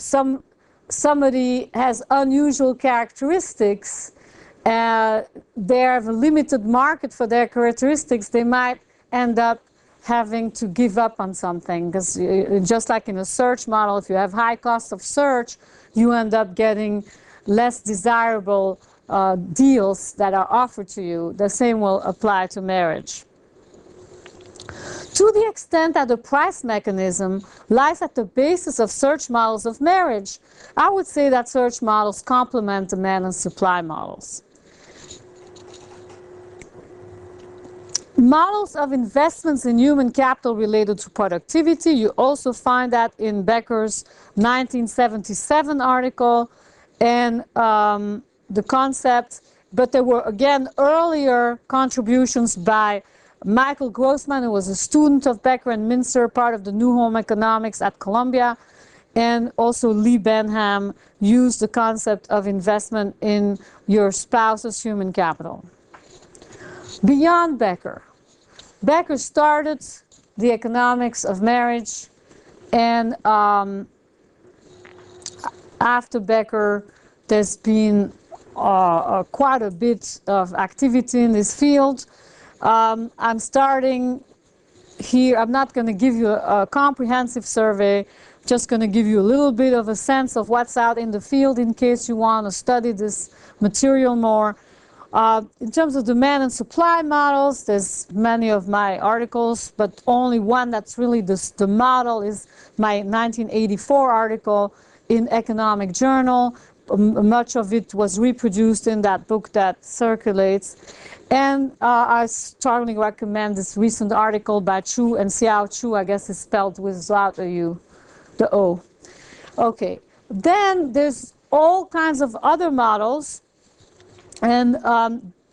somebody has unusual characteristics, they have a limited market for their characteristics, they might end up having to give up on something. Because just like in a search model, if you have high cost of search, you end up getting less desirable deals that are offered to you. The same will apply to marriage. To the extent that the price mechanism lies at the basis of search models of marriage, I would say that search models complement demand and supply models. Models of investments in human capital related to productivity, you also find that in Becker's 1977 article, and the concept, but there were again earlier contributions by Michael Grossman, who was a student of Becker and Mincer, part of the New Home Economics at Columbia, and also Lee Benham used the concept of investment in your spouse's human capital. Beyond Becker, Becker started the economics of marriage, and after Becker, there's been quite a bit of activity in this field. I'm starting here. I'm not going to give you a comprehensive survey, just going to give you a little bit of a sense of what's out in the field in case you want to study this material more. In terms of demand and supply models, there's many of my articles, but only one that's really the model is my 1984 article in Economic Journal. Much of it was reproduced in that book that circulates. And I strongly recommend this recent article by Chu and Xiao Chu. I guess it's spelled without a U, the O. Okay. Then there's all kinds of other models, and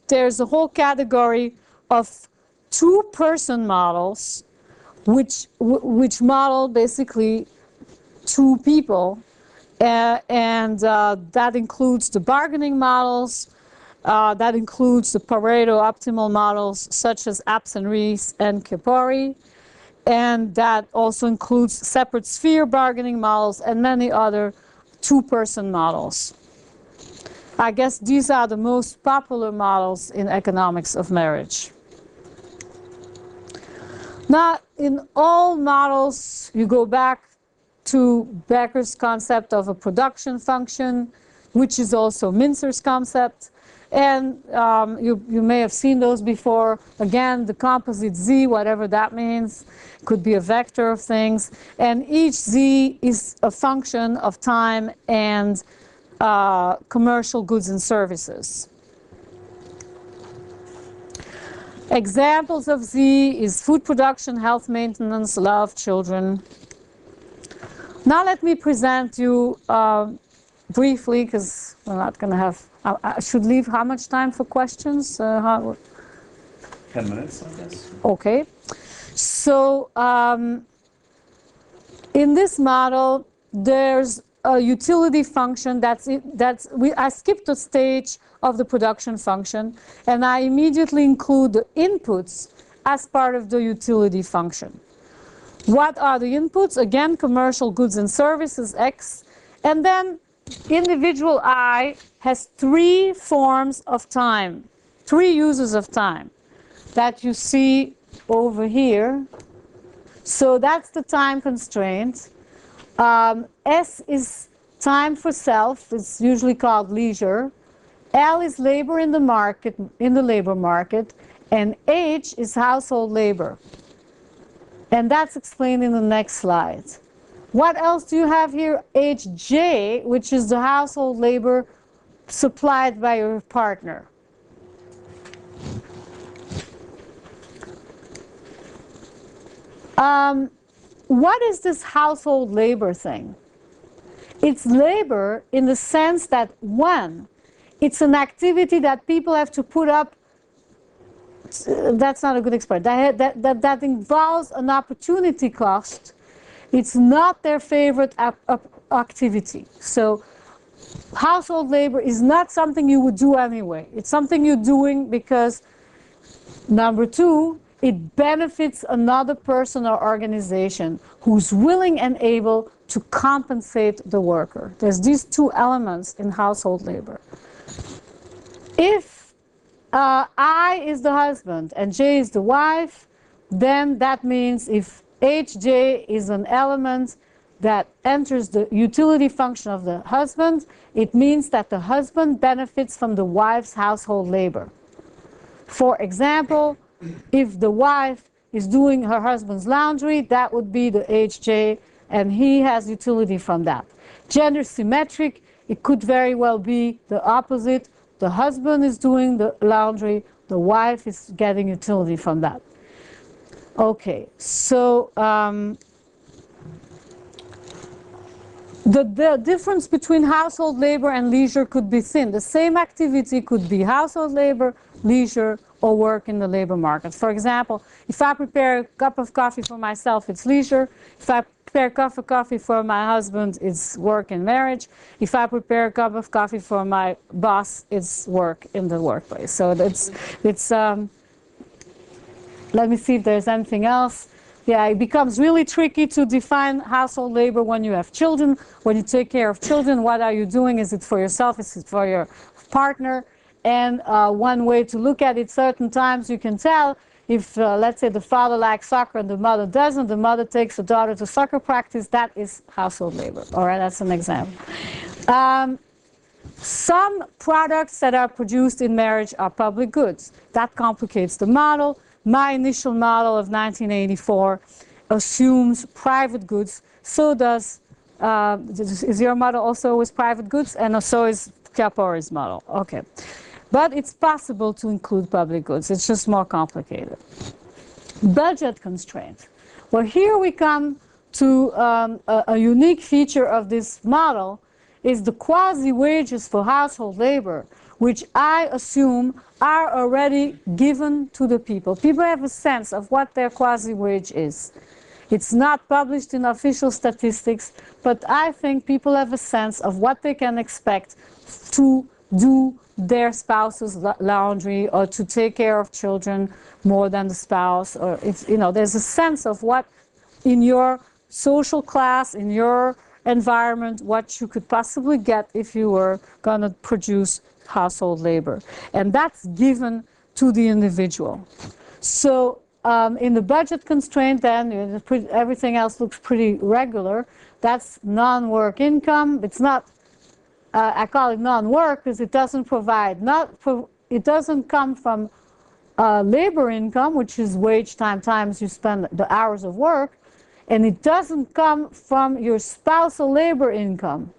there's a whole category of two-person models, which model basically two people, and that includes the bargaining models, that includes the Pareto optimal models such as Apps and Rees and Kipori, and that also includes separate sphere bargaining models and many other two-person models. I guess these are the most popular models in economics of marriage. Now, in all models, you go back to Becker's concept of a production function, which is also Mintzer's concept. And you may have seen those before. Again, the composite z, whatever that means, could be a vector of things. And each z is a function of time and commercial goods and services. Examples of Z is food production, health maintenance, love, children. Now let me present you briefly, because we're not going to have, I should leave how much time for questions? 10 minutes, I guess. Okay. So in this model, there's a utility function I skipped a stage of the production function, and I immediately include the inputs as part of the utility function. What are the inputs? Again, commercial goods and services, X, and then individual I has three forms of time, three uses of time that you see over here. So that's the time constraint. S is time for self, it's usually called leisure. L is labor in the market, in the labor market, and H is household labor. And that's explained in the next slide. What else do you have here? HJ, which is the household labor supplied by your partner. What is this household labor thing? It's labor in the sense that, one, it's an activity that people have to put up. That's not a good expression. That involves an opportunity cost. It's not their favorite activity. So household labor is not something you would do anyway. It's something you're doing because, number two, it benefits another person or organization who's willing and able to compensate the worker. There's these two elements in household labor. If I is the husband and J is the wife, then that means if HJ is an element that enters the utility function of the husband, it means that the husband benefits from the wife's household labor. For example, if the wife is doing her husband's laundry, that would be the HJ, and he has utility from that. Gender symmetric, it could very well be the opposite. The husband is doing the laundry, the wife is getting utility from that. Okay, so the difference between household labor and leisure could be thin. The same activity could be household labor, leisure, or work in the labor market. For example, if I prepare a cup of coffee for myself, it's leisure. If I prepare a cup of coffee for my husband, it's work and marriage. If I prepare a cup of coffee for my boss, it's work in the workplace. So it's let me see if there's anything else. Yeah, it becomes really tricky to define household labor when you have children. When you take care of children, what are you doing? Is it for yourself? Is it for your partner? And one way to look at it, certain times you can tell if, let's say, the father likes soccer and the mother doesn't, the mother takes the daughter to soccer practice, that is household labor. All right, that's an example. Some products that are produced in marriage are public goods. That complicates the model. My initial model of 1984 assumes private goods. So does, is your model also with private goods? And so is Chiapori's model. Okay. But it's possible to include public goods. It's just more complicated. Budget constraints. Well, here we come to a unique feature of this model, is the quasi-wages for household labor, which I assume are already given to the people. People have a sense of what their quasi-wage is. It's not published in official statistics, but I think people have a sense of what they can expect to do their spouse's laundry or to take care of children more than the spouse. Or it's, you know, there's a sense of what in your social class, in your environment, what you could possibly get if you were going to produce household labor. And that's given to the individual. So in the budget constraint, then everything else looks pretty regular. That's non-work income. It's not, I call it non-work because it doesn't provide, it doesn't come from labor income, which is wage times you spend the hours of work, and it doesn't come from your spousal labor income,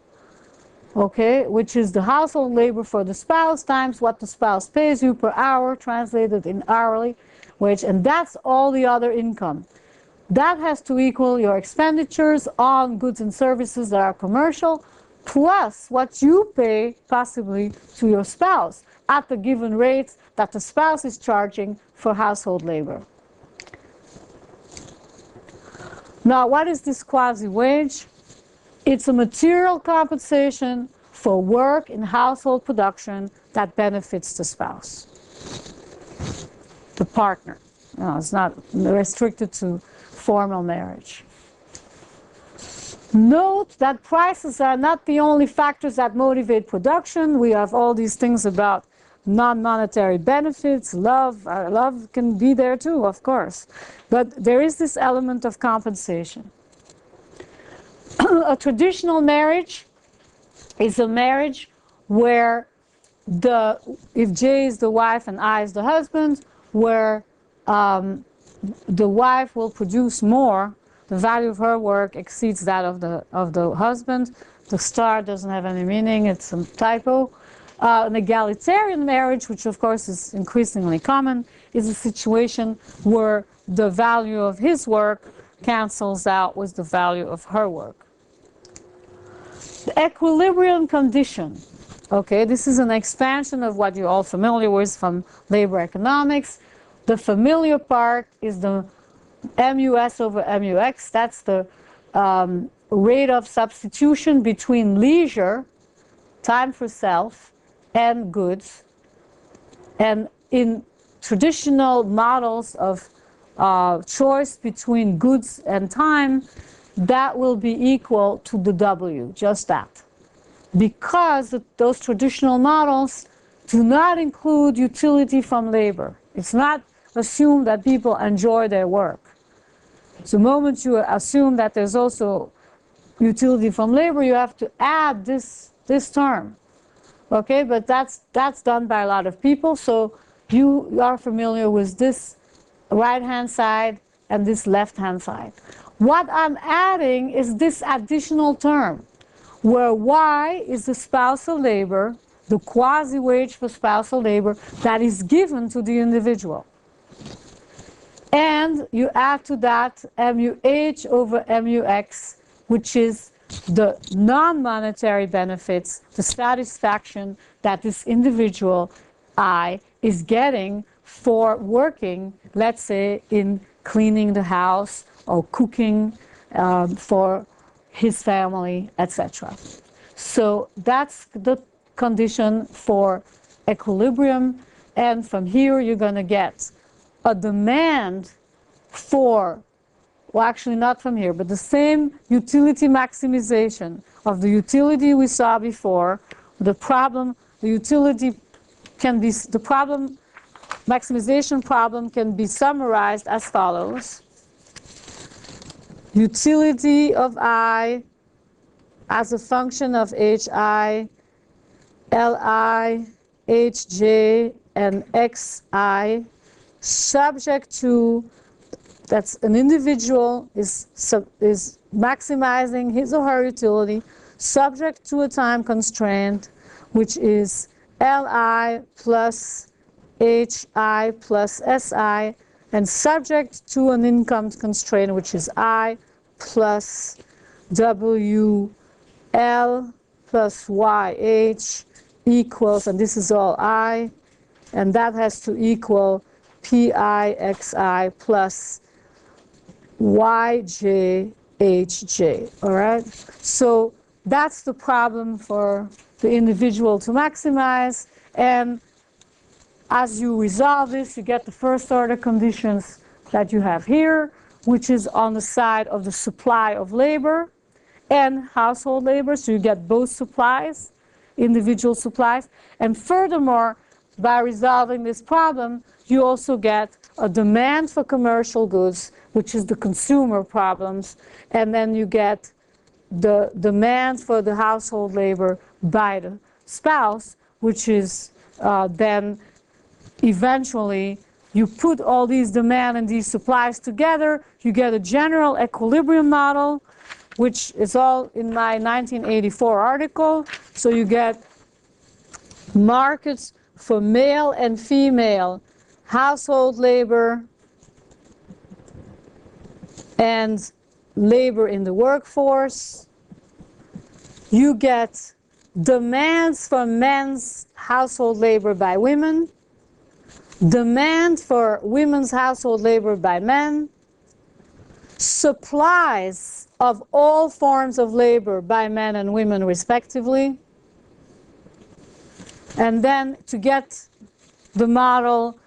okay, which is the household labor for the spouse times what the spouse pays you per hour, translated in hourly wage, and that's all the other income. That has to equal your expenditures on goods and services that are commercial, plus what you pay possibly to your spouse at the given rates that the spouse is charging for household labor. Now, what is this quasi-wage? It's a material compensation for work in household production that benefits the spouse, the partner. No, it's not restricted to formal marriage. Note that prices are not the only factors that motivate production. We have all these things about non-monetary benefits, love. Love can be there too, of course. But there is this element of compensation. A traditional marriage is a marriage where if J is the wife and I is the husband, where the wife will produce more, the value of her work exceeds that of the husband. The star doesn't have any meaning, it's a typo. An egalitarian marriage, which of course is increasingly common, is a situation where the value of his work cancels out with the value of her work. The equilibrium condition. Okay, this is an expansion of what you're all familiar with from labor economics. The familiar part is the MUS over MUX. That's the rate of substitution between leisure, time for self, and goods. And in traditional models of choice between goods and time, that will be equal to the W, just that. Because those traditional models do not include utility from labor. It's not assumed that people enjoy their work. So the moment you assume that there's also utility from labor, you have to add this term. Okay, but that's done by a lot of people, so you are familiar with this right-hand side and this left-hand side. What I'm adding is this additional term, where Y is the spousal labor, the quasi-wage for spousal labor that is given to the individual. And you add to that MUH over MUX, which is the non-monetary benefits, the satisfaction that this individual I is getting for working, let's say, in cleaning the house or cooking for his family, etc. So that's the condition for equilibrium, and from here you're going to get a demand for, well, actually not from here, but the same utility maximization of the utility we saw before. The maximization problem can be summarized as follows. Utility of I as a function of HI, LI, HJ, and XI, subject to, that's an individual is maximizing his or her utility, subject to a time constraint, which is Li plus HI plus SI, and subject to an income constraint, which is I plus WL plus YH equals, and this is all I, and that has to equal PIXI plus YJHJ, all right? So that's the problem for the individual to maximize, and as you resolve this, you get the first order conditions that you have here, which is on the side of the supply of labor and household labor, so you get both supplies, individual supplies. And furthermore, by resolving this problem, you also get a demand for commercial goods, which is the consumer problems, and then you get the demand for the household labor by the spouse, which is then eventually you put all these demand and these supplies together, you get a general equilibrium model, which is all in my 1984 article. So you get markets for male and female household labor and labor in the workforce. You get demands for men's household labor by women, demand for women's household labor by men, supplies of all forms of labor by men and women respectively. And then to get the model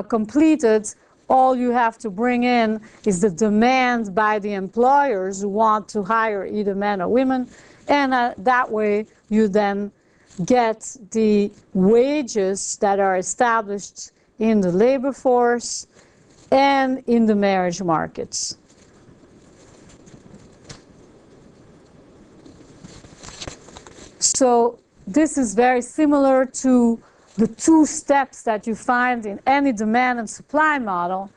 completed, all you have to bring in is the demand by the employers who want to hire either men or women. And that way you then get the wages that are established in the labor force and in the marriage markets. So this is very similar to the two steps that you find in any demand and supply model.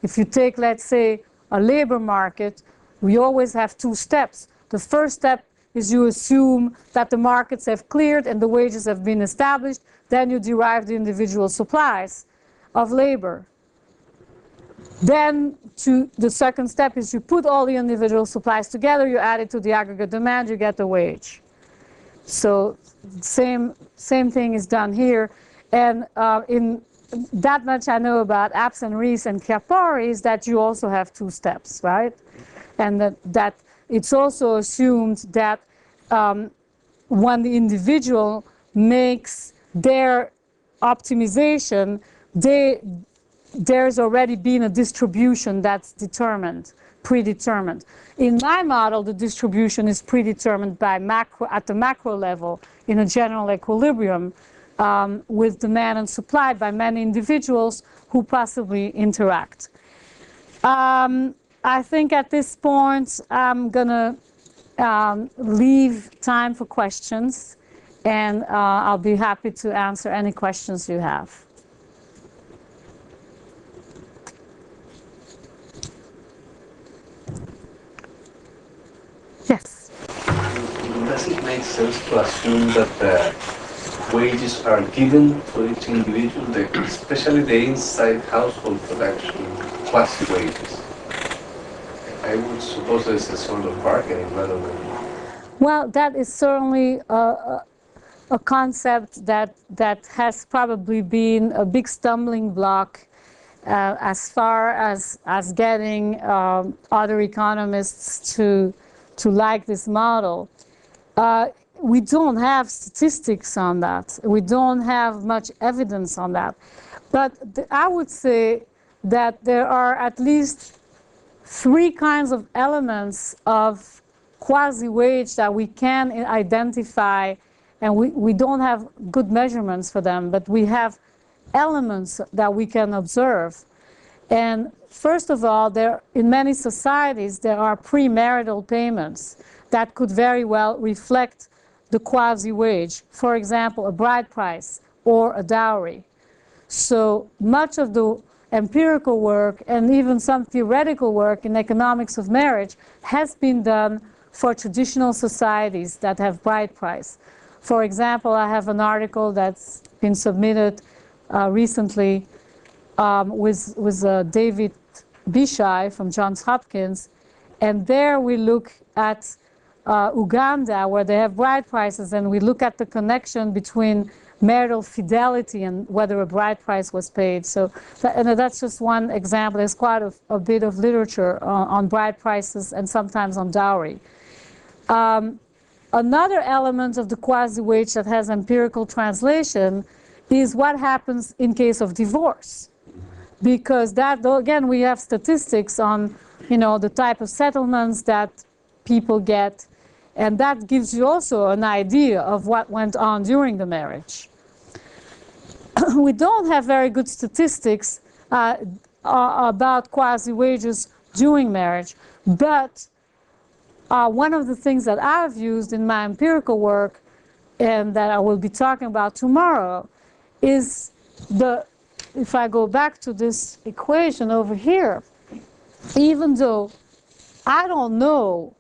If you take, let's say, a labor market, we always have two steps. The first step is you assume that the markets have cleared and the wages have been established. Then you derive the individual supplies of labor. Then the second step is you put all the individual supplies together, you add it to the aggregate demand, you get the wage. So same thing is done here. And in that much I know about Apps and Rees and Chiappori is that you also have two steps, right? And that it's also assumed that when the individual makes their optimization, there's already been a distribution that's predetermined. In my model, the distribution is predetermined by at the macro level in a general equilibrium with demand and supply by many individuals who possibly interact. I think at this point I'm gonna leave time for questions, and I'll be happy to answer any questions you have. Yes. Does it make sense to assume that the wages are given for each individual, especially the inside household production quasi-wages? I would suppose there's a sort of bargaining rather than... Well, that is certainly a concept that has probably been a big stumbling block as far as getting other economists to like this model. We don't have statistics on that. We don't have much evidence on that. But I would say that there are at least three kinds of elements of quasi-wage that we can identify, and we don't have good measurements for them, but we have elements that we can observe. And first of all, in many societies, there are premarital payments that could very well reflect the quasi-wage. For example, a bride price or a dowry. So much of the empirical work and even some theoretical work in economics of marriage has been done for traditional societies that have bride price. For example, I have an article that's been submitted recently with David Bishai from Johns Hopkins, and there we look at Uganda, where they have bride prices, and we look at the connection between marital fidelity and whether a bride price was paid. So that's just one example. There's quite a bit of literature on bride prices and sometimes on dowry. Another element of the quasi-wage that has empirical translation is what happens in case of divorce. Because that, though, again, we have statistics on, the type of settlements that people get, and that gives you also an idea of what went on during the marriage. We don't have very good statistics about quasi-wages during marriage, but one of the things that I've used in my empirical work and that I will be talking about tomorrow is if I go back to this equation over here, even though I don't know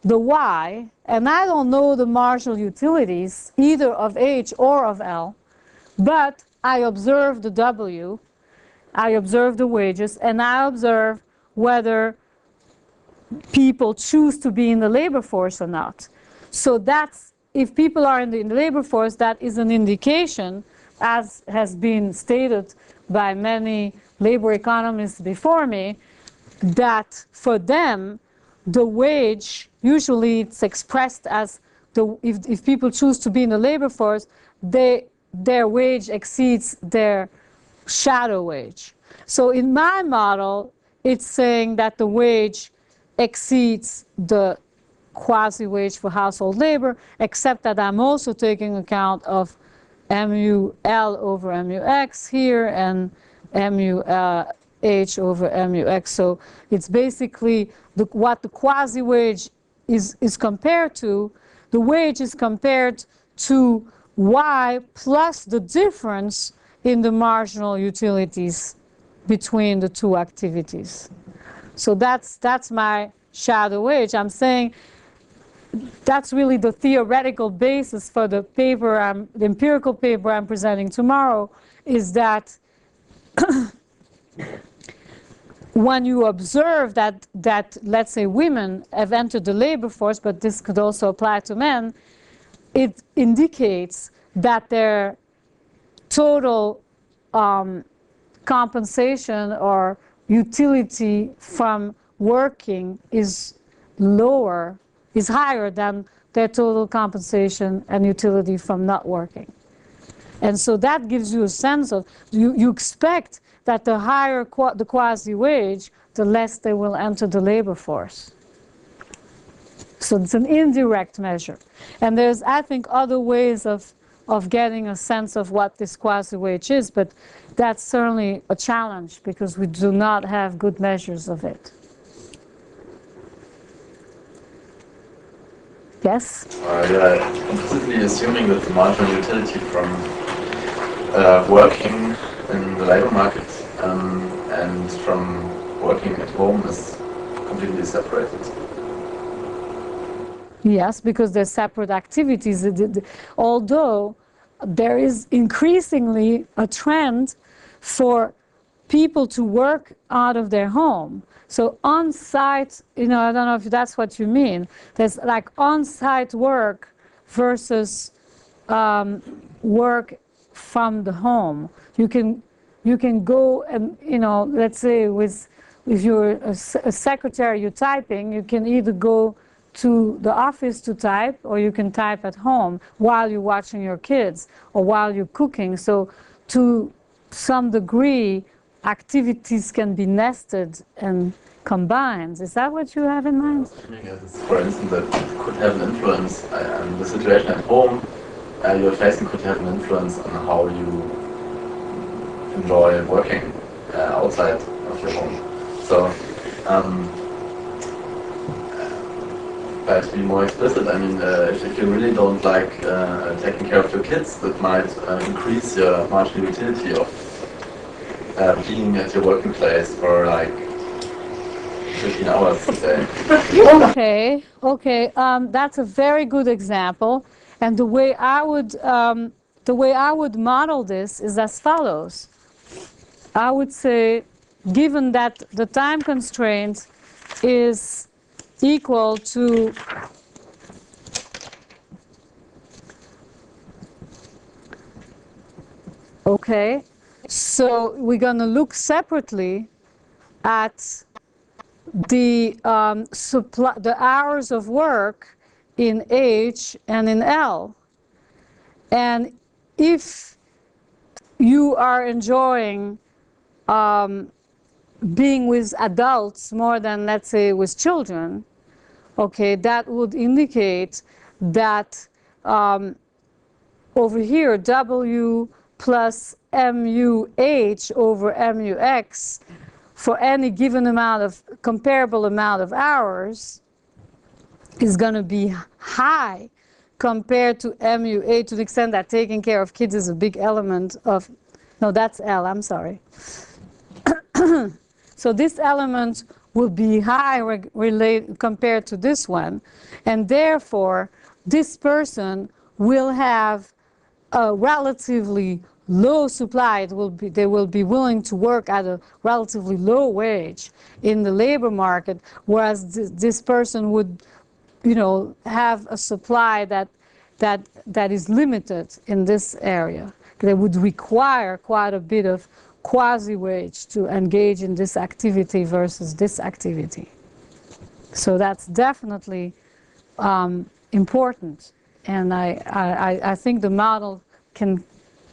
the Y and I don't know the marginal utilities either of H or of L, but I observe the W, I observe the wages, and I observe whether people choose to be in the labor force or not. So that's, if people are in the labor force, that is an indication, as has been stated by many labor economists before me, that for them, the wage, usually it's expressed as, if people choose to be in the labor force, their wage exceeds their shadow wage. So in my model, it's saying that the wage exceeds the quasi-wage for household labor, except that I'm also taking account of MUL over MUX here and MUH over MUX. So it's basically what the quasi-wage is compared to. The wage is compared to Y plus the difference in the marginal utilities between the two activities. So that's my shadow wage. I'm saying that's really the theoretical basis for the paper, the empirical paper I'm presenting tomorrow, is that when you observe that let's say women have entered the labor force, but this could also apply to men, it indicates that their total compensation or utility from working is higher than their total compensation and utility from not working. And so that gives you a sense of, you expect that the higher the quasi-wage, the less they will enter the labor force. So it's an indirect measure. And there's, I think, other ways of getting a sense of what this quasi-wage is, but that's certainly a challenge because we do not have good measures of it. Yes? You're implicitly assuming that the marginal utility from working in the labor market and from working at home is completely separated. Yes, because they're separate activities. Although there is increasingly a trend for people to work out of their home. So on-site, I don't know if that's what you mean. There's like on-site work versus work from the home. You can go and, let's say if you're a secretary, you're typing, you can either go to the office to type, or you can type at home while you're watching your kids or while you're cooking. So to some degree, activities can be nested and combined. Is that what you have in mind? For instance, that could have an influence on the situation at home you're facing could have an influence on how you enjoy working outside of your home. So, but to be more explicit, I mean, if you really don't like taking care of your kids, that might increase your marginal utility of being at your working place for like 15 hours a day. Okay. That's a very good example. And the way I would model this is as follows. I would say, given that the time constraint is equal to Okay, so we're going to look separately at the the hours of work in H and in L. And if you are enjoying being with adults more than, let's say, with children, okay, that would indicate that over here, W plus MUH over MUX for any given amount of, comparable amount of hours is going to be high compared to MUA, to the extent that taking care of kids is a big element of, no, that's L, I'm sorry. So this element will be high compared to this one, and therefore this person will have a relatively low supply. They will be willing to work at a relatively low wage in the labor market, whereas this person would, you know, have a supply that is limited in this area. They would require quite a bit of quasi-wage to engage in this activity versus this activity. So that's definitely important, and I think the model can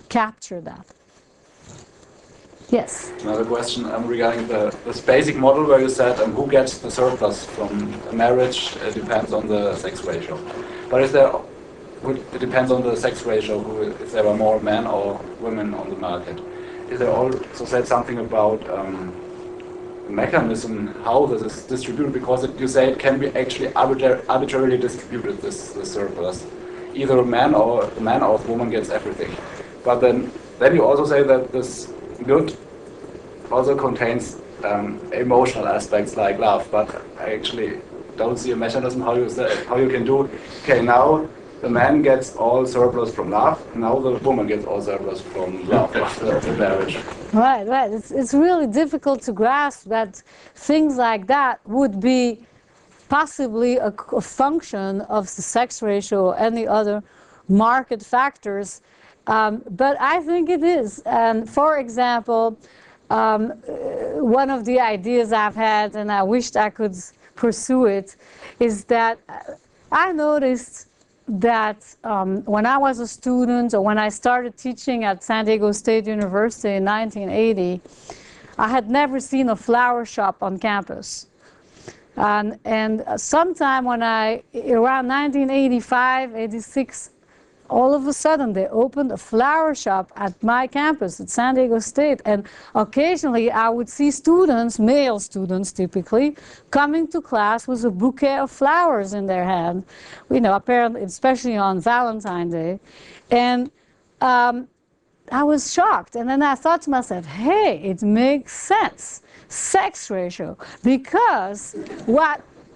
capture that. Yes? Another question regarding this basic model where you said who gets the surplus from a marriage depends on the sex ratio. But is there, it depends on the sex ratio, if there are more men or women on the market. Is there also said something about the mechanism, how this is distributed? Because you say it can be actually arbitrarily distributed, this surplus. Either a man or a woman gets everything. But then you also say that this good also contains emotional aspects like love, but I actually don't see a mechanism how you can do, okay, now the man gets all surplus from love, now the woman gets all surplus from love after the marriage. Right, right. It's really difficult to grasp that things like that would be possibly a function of the sex ratio or any other market factors. But I think it is. And for example, one of the ideas I've had, and I wished I could pursue it, is that I noticed that when I was a student, or when I started teaching at San Diego State University in 1980, I had never seen a flower shop on campus. And sometime when around 1985, 86, all of a sudden they opened a flower shop at my campus at San Diego State, and occasionally I would see students, male students typically, coming to class with a bouquet of flowers in their hand, you know, apparently, especially on Valentine's Day. And I was shocked, and then I thought to myself, hey, it makes sense, sex ratio, because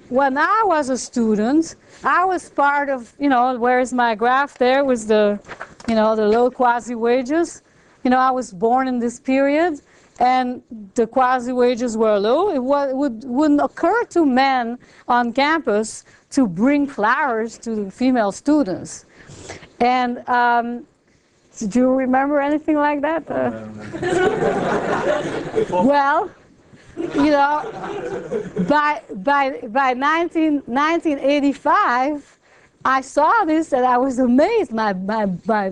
when I was a student, I was part of, you know, where's my graph there with the, you know, the low quasi-wages. You know, I was born in this period, and the quasi-wages were low. It wouldn't occur to men on campus to bring flowers to the female students. And do you remember anything like that? Well, you know, by 1985, I saw this and I was amazed. My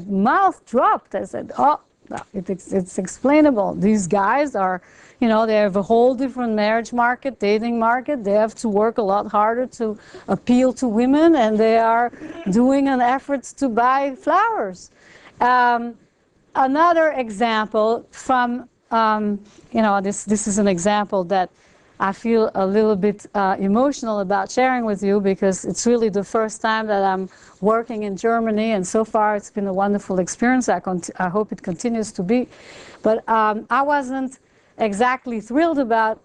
mouth dropped. I said, oh, no, it's explainable. These guys are, you know, they have a whole different marriage market, dating market. They have to work a lot harder to appeal to women, and they are doing an effort to buy flowers. Another example from you know, this is an example that I feel a little bit emotional about sharing with you, because it's really the first time that I'm working in Germany, and so far it's been a wonderful experience. I hope it continues to be. But I wasn't exactly thrilled about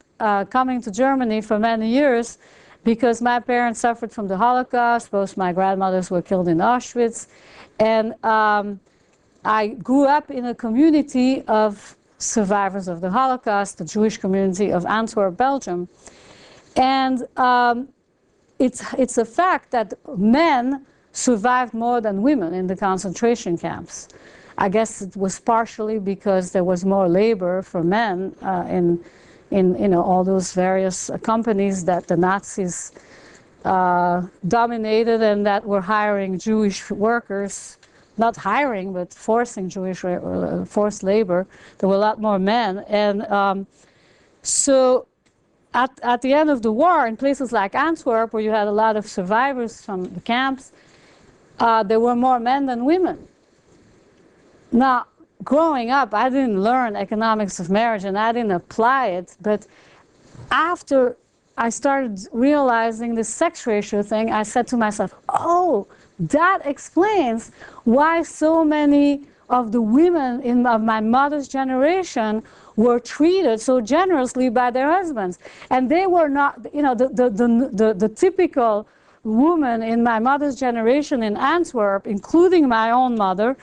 coming to Germany for many years, because my parents suffered from the Holocaust. Both my grandmothers were killed in Auschwitz. And I grew up in a community of survivors of the Holocaust, the Jewish community of Antwerp, Belgium. And it's a fact that men survived more than women in the concentration camps. I guess it was partially because there was more labor for men in all those various companies that the Nazis dominated and that were hiring Jewish workers, not hiring, but forcing forced labor. There were a lot more men. And so at the end of the war, in places like Antwerp, where you had a lot of survivors from the camps, there were more men than women. Now, growing up, I didn't learn economics of marriage and I didn't apply it, but after I started realizing the sex ratio thing, I said to myself, oh, that explains why so many of the women of my mother's generation were treated so generously by their husbands. And they were not, the typical woman in my mother's generation in Antwerp, including my own mother,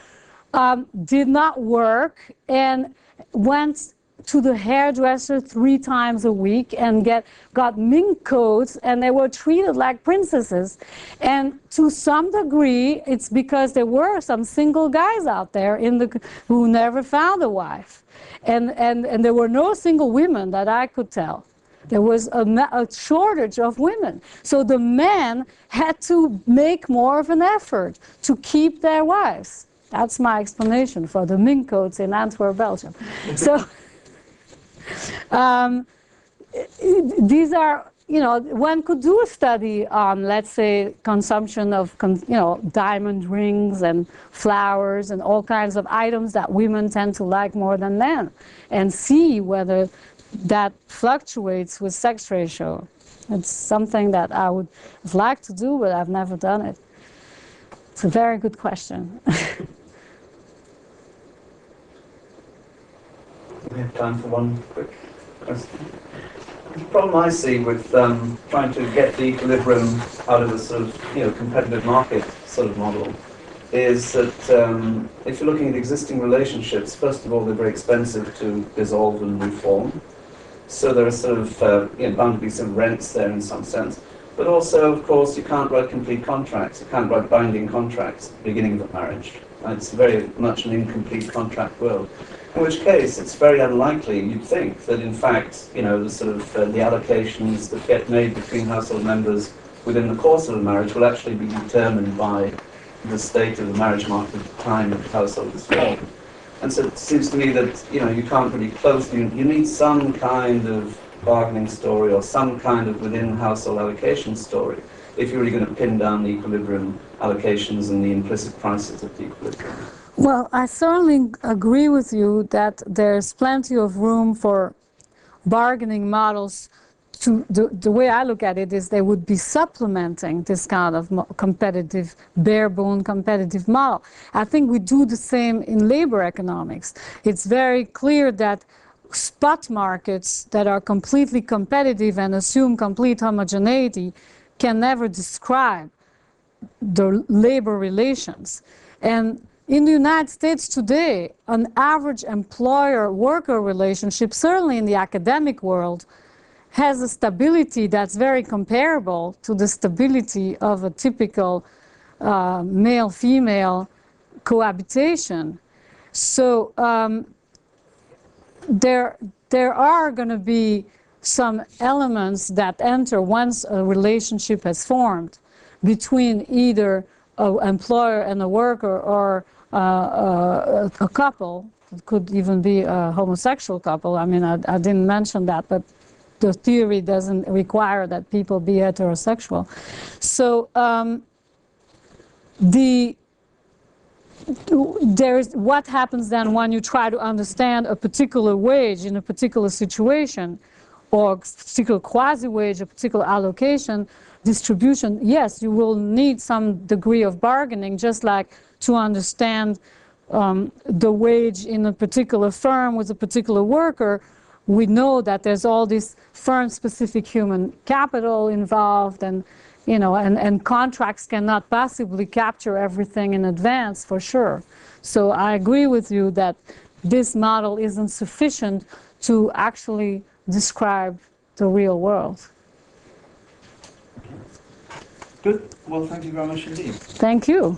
did not work and went to the hairdresser 3 times a week and got mink coats, and they were treated like princesses. And to some degree, it's because there were some single guys out there who never found a wife. And there were no single women that I could tell. There was a shortage of women. So the men had to make more of an effort to keep their wives. That's my explanation for the mink coats in Antwerp, Belgium. So these are, one could do a study on, let's say, consumption of, diamond rings and flowers and all kinds of items that women tend to like more than men, and see whether that fluctuates with sex ratio. It's something that I would like to do, but I've never done it. It's a very good question. We have time for one quick question. The problem I see with trying to get the equilibrium out of a sort of competitive market sort of model is that if you're looking at existing relationships, first of all, they're very expensive to dissolve and reform. So there are sort of bound to be some rents there in some sense. But also, of course, you can't write complete contracts. You can't write binding contracts at the beginning of a marriage. It's very much an incomplete contract world. In which case, it's very unlikely, you'd think, that in fact, the sort of the allocations that get made between household members within the course of a marriage will actually be determined by the state of the marriage market at the time the household is formed. And so it seems to me that, you can't really close, you need some kind of bargaining story or some kind of within household allocation story if you're really going to pin down the equilibrium allocations and the implicit prices of the equilibrium. Well, I certainly agree with you that there's plenty of room for bargaining models. The way I look at it is they would be supplementing this kind of competitive, bare-bone competitive model. I think we do the same in labor economics. It's very clear that spot markets that are completely competitive and assume complete homogeneity can never describe the labor relations. And in the United States today, an average employer-worker relationship, certainly in the academic world, has a stability that's very comparable to the stability of a typical male-female cohabitation. So there are going to be some elements that enter once a relationship has formed between either an employer and a worker or a couple. It could even be a homosexual couple. I mean, I didn't mention that, but the theory doesn't require that people be heterosexual. So what happens then when you try to understand a particular wage in a particular situation, or a particular quasi-wage, a particular allocation, distribution? Yes, you will need some degree of bargaining, just like to understand the wage in a particular firm with a particular worker. We know that there's all this firm-specific human capital involved, and and contracts cannot possibly capture everything in advance, for sure. So I agree with you that this model isn't sufficient to actually describe the real world. Good. Well, thank you very much indeed. Thank you.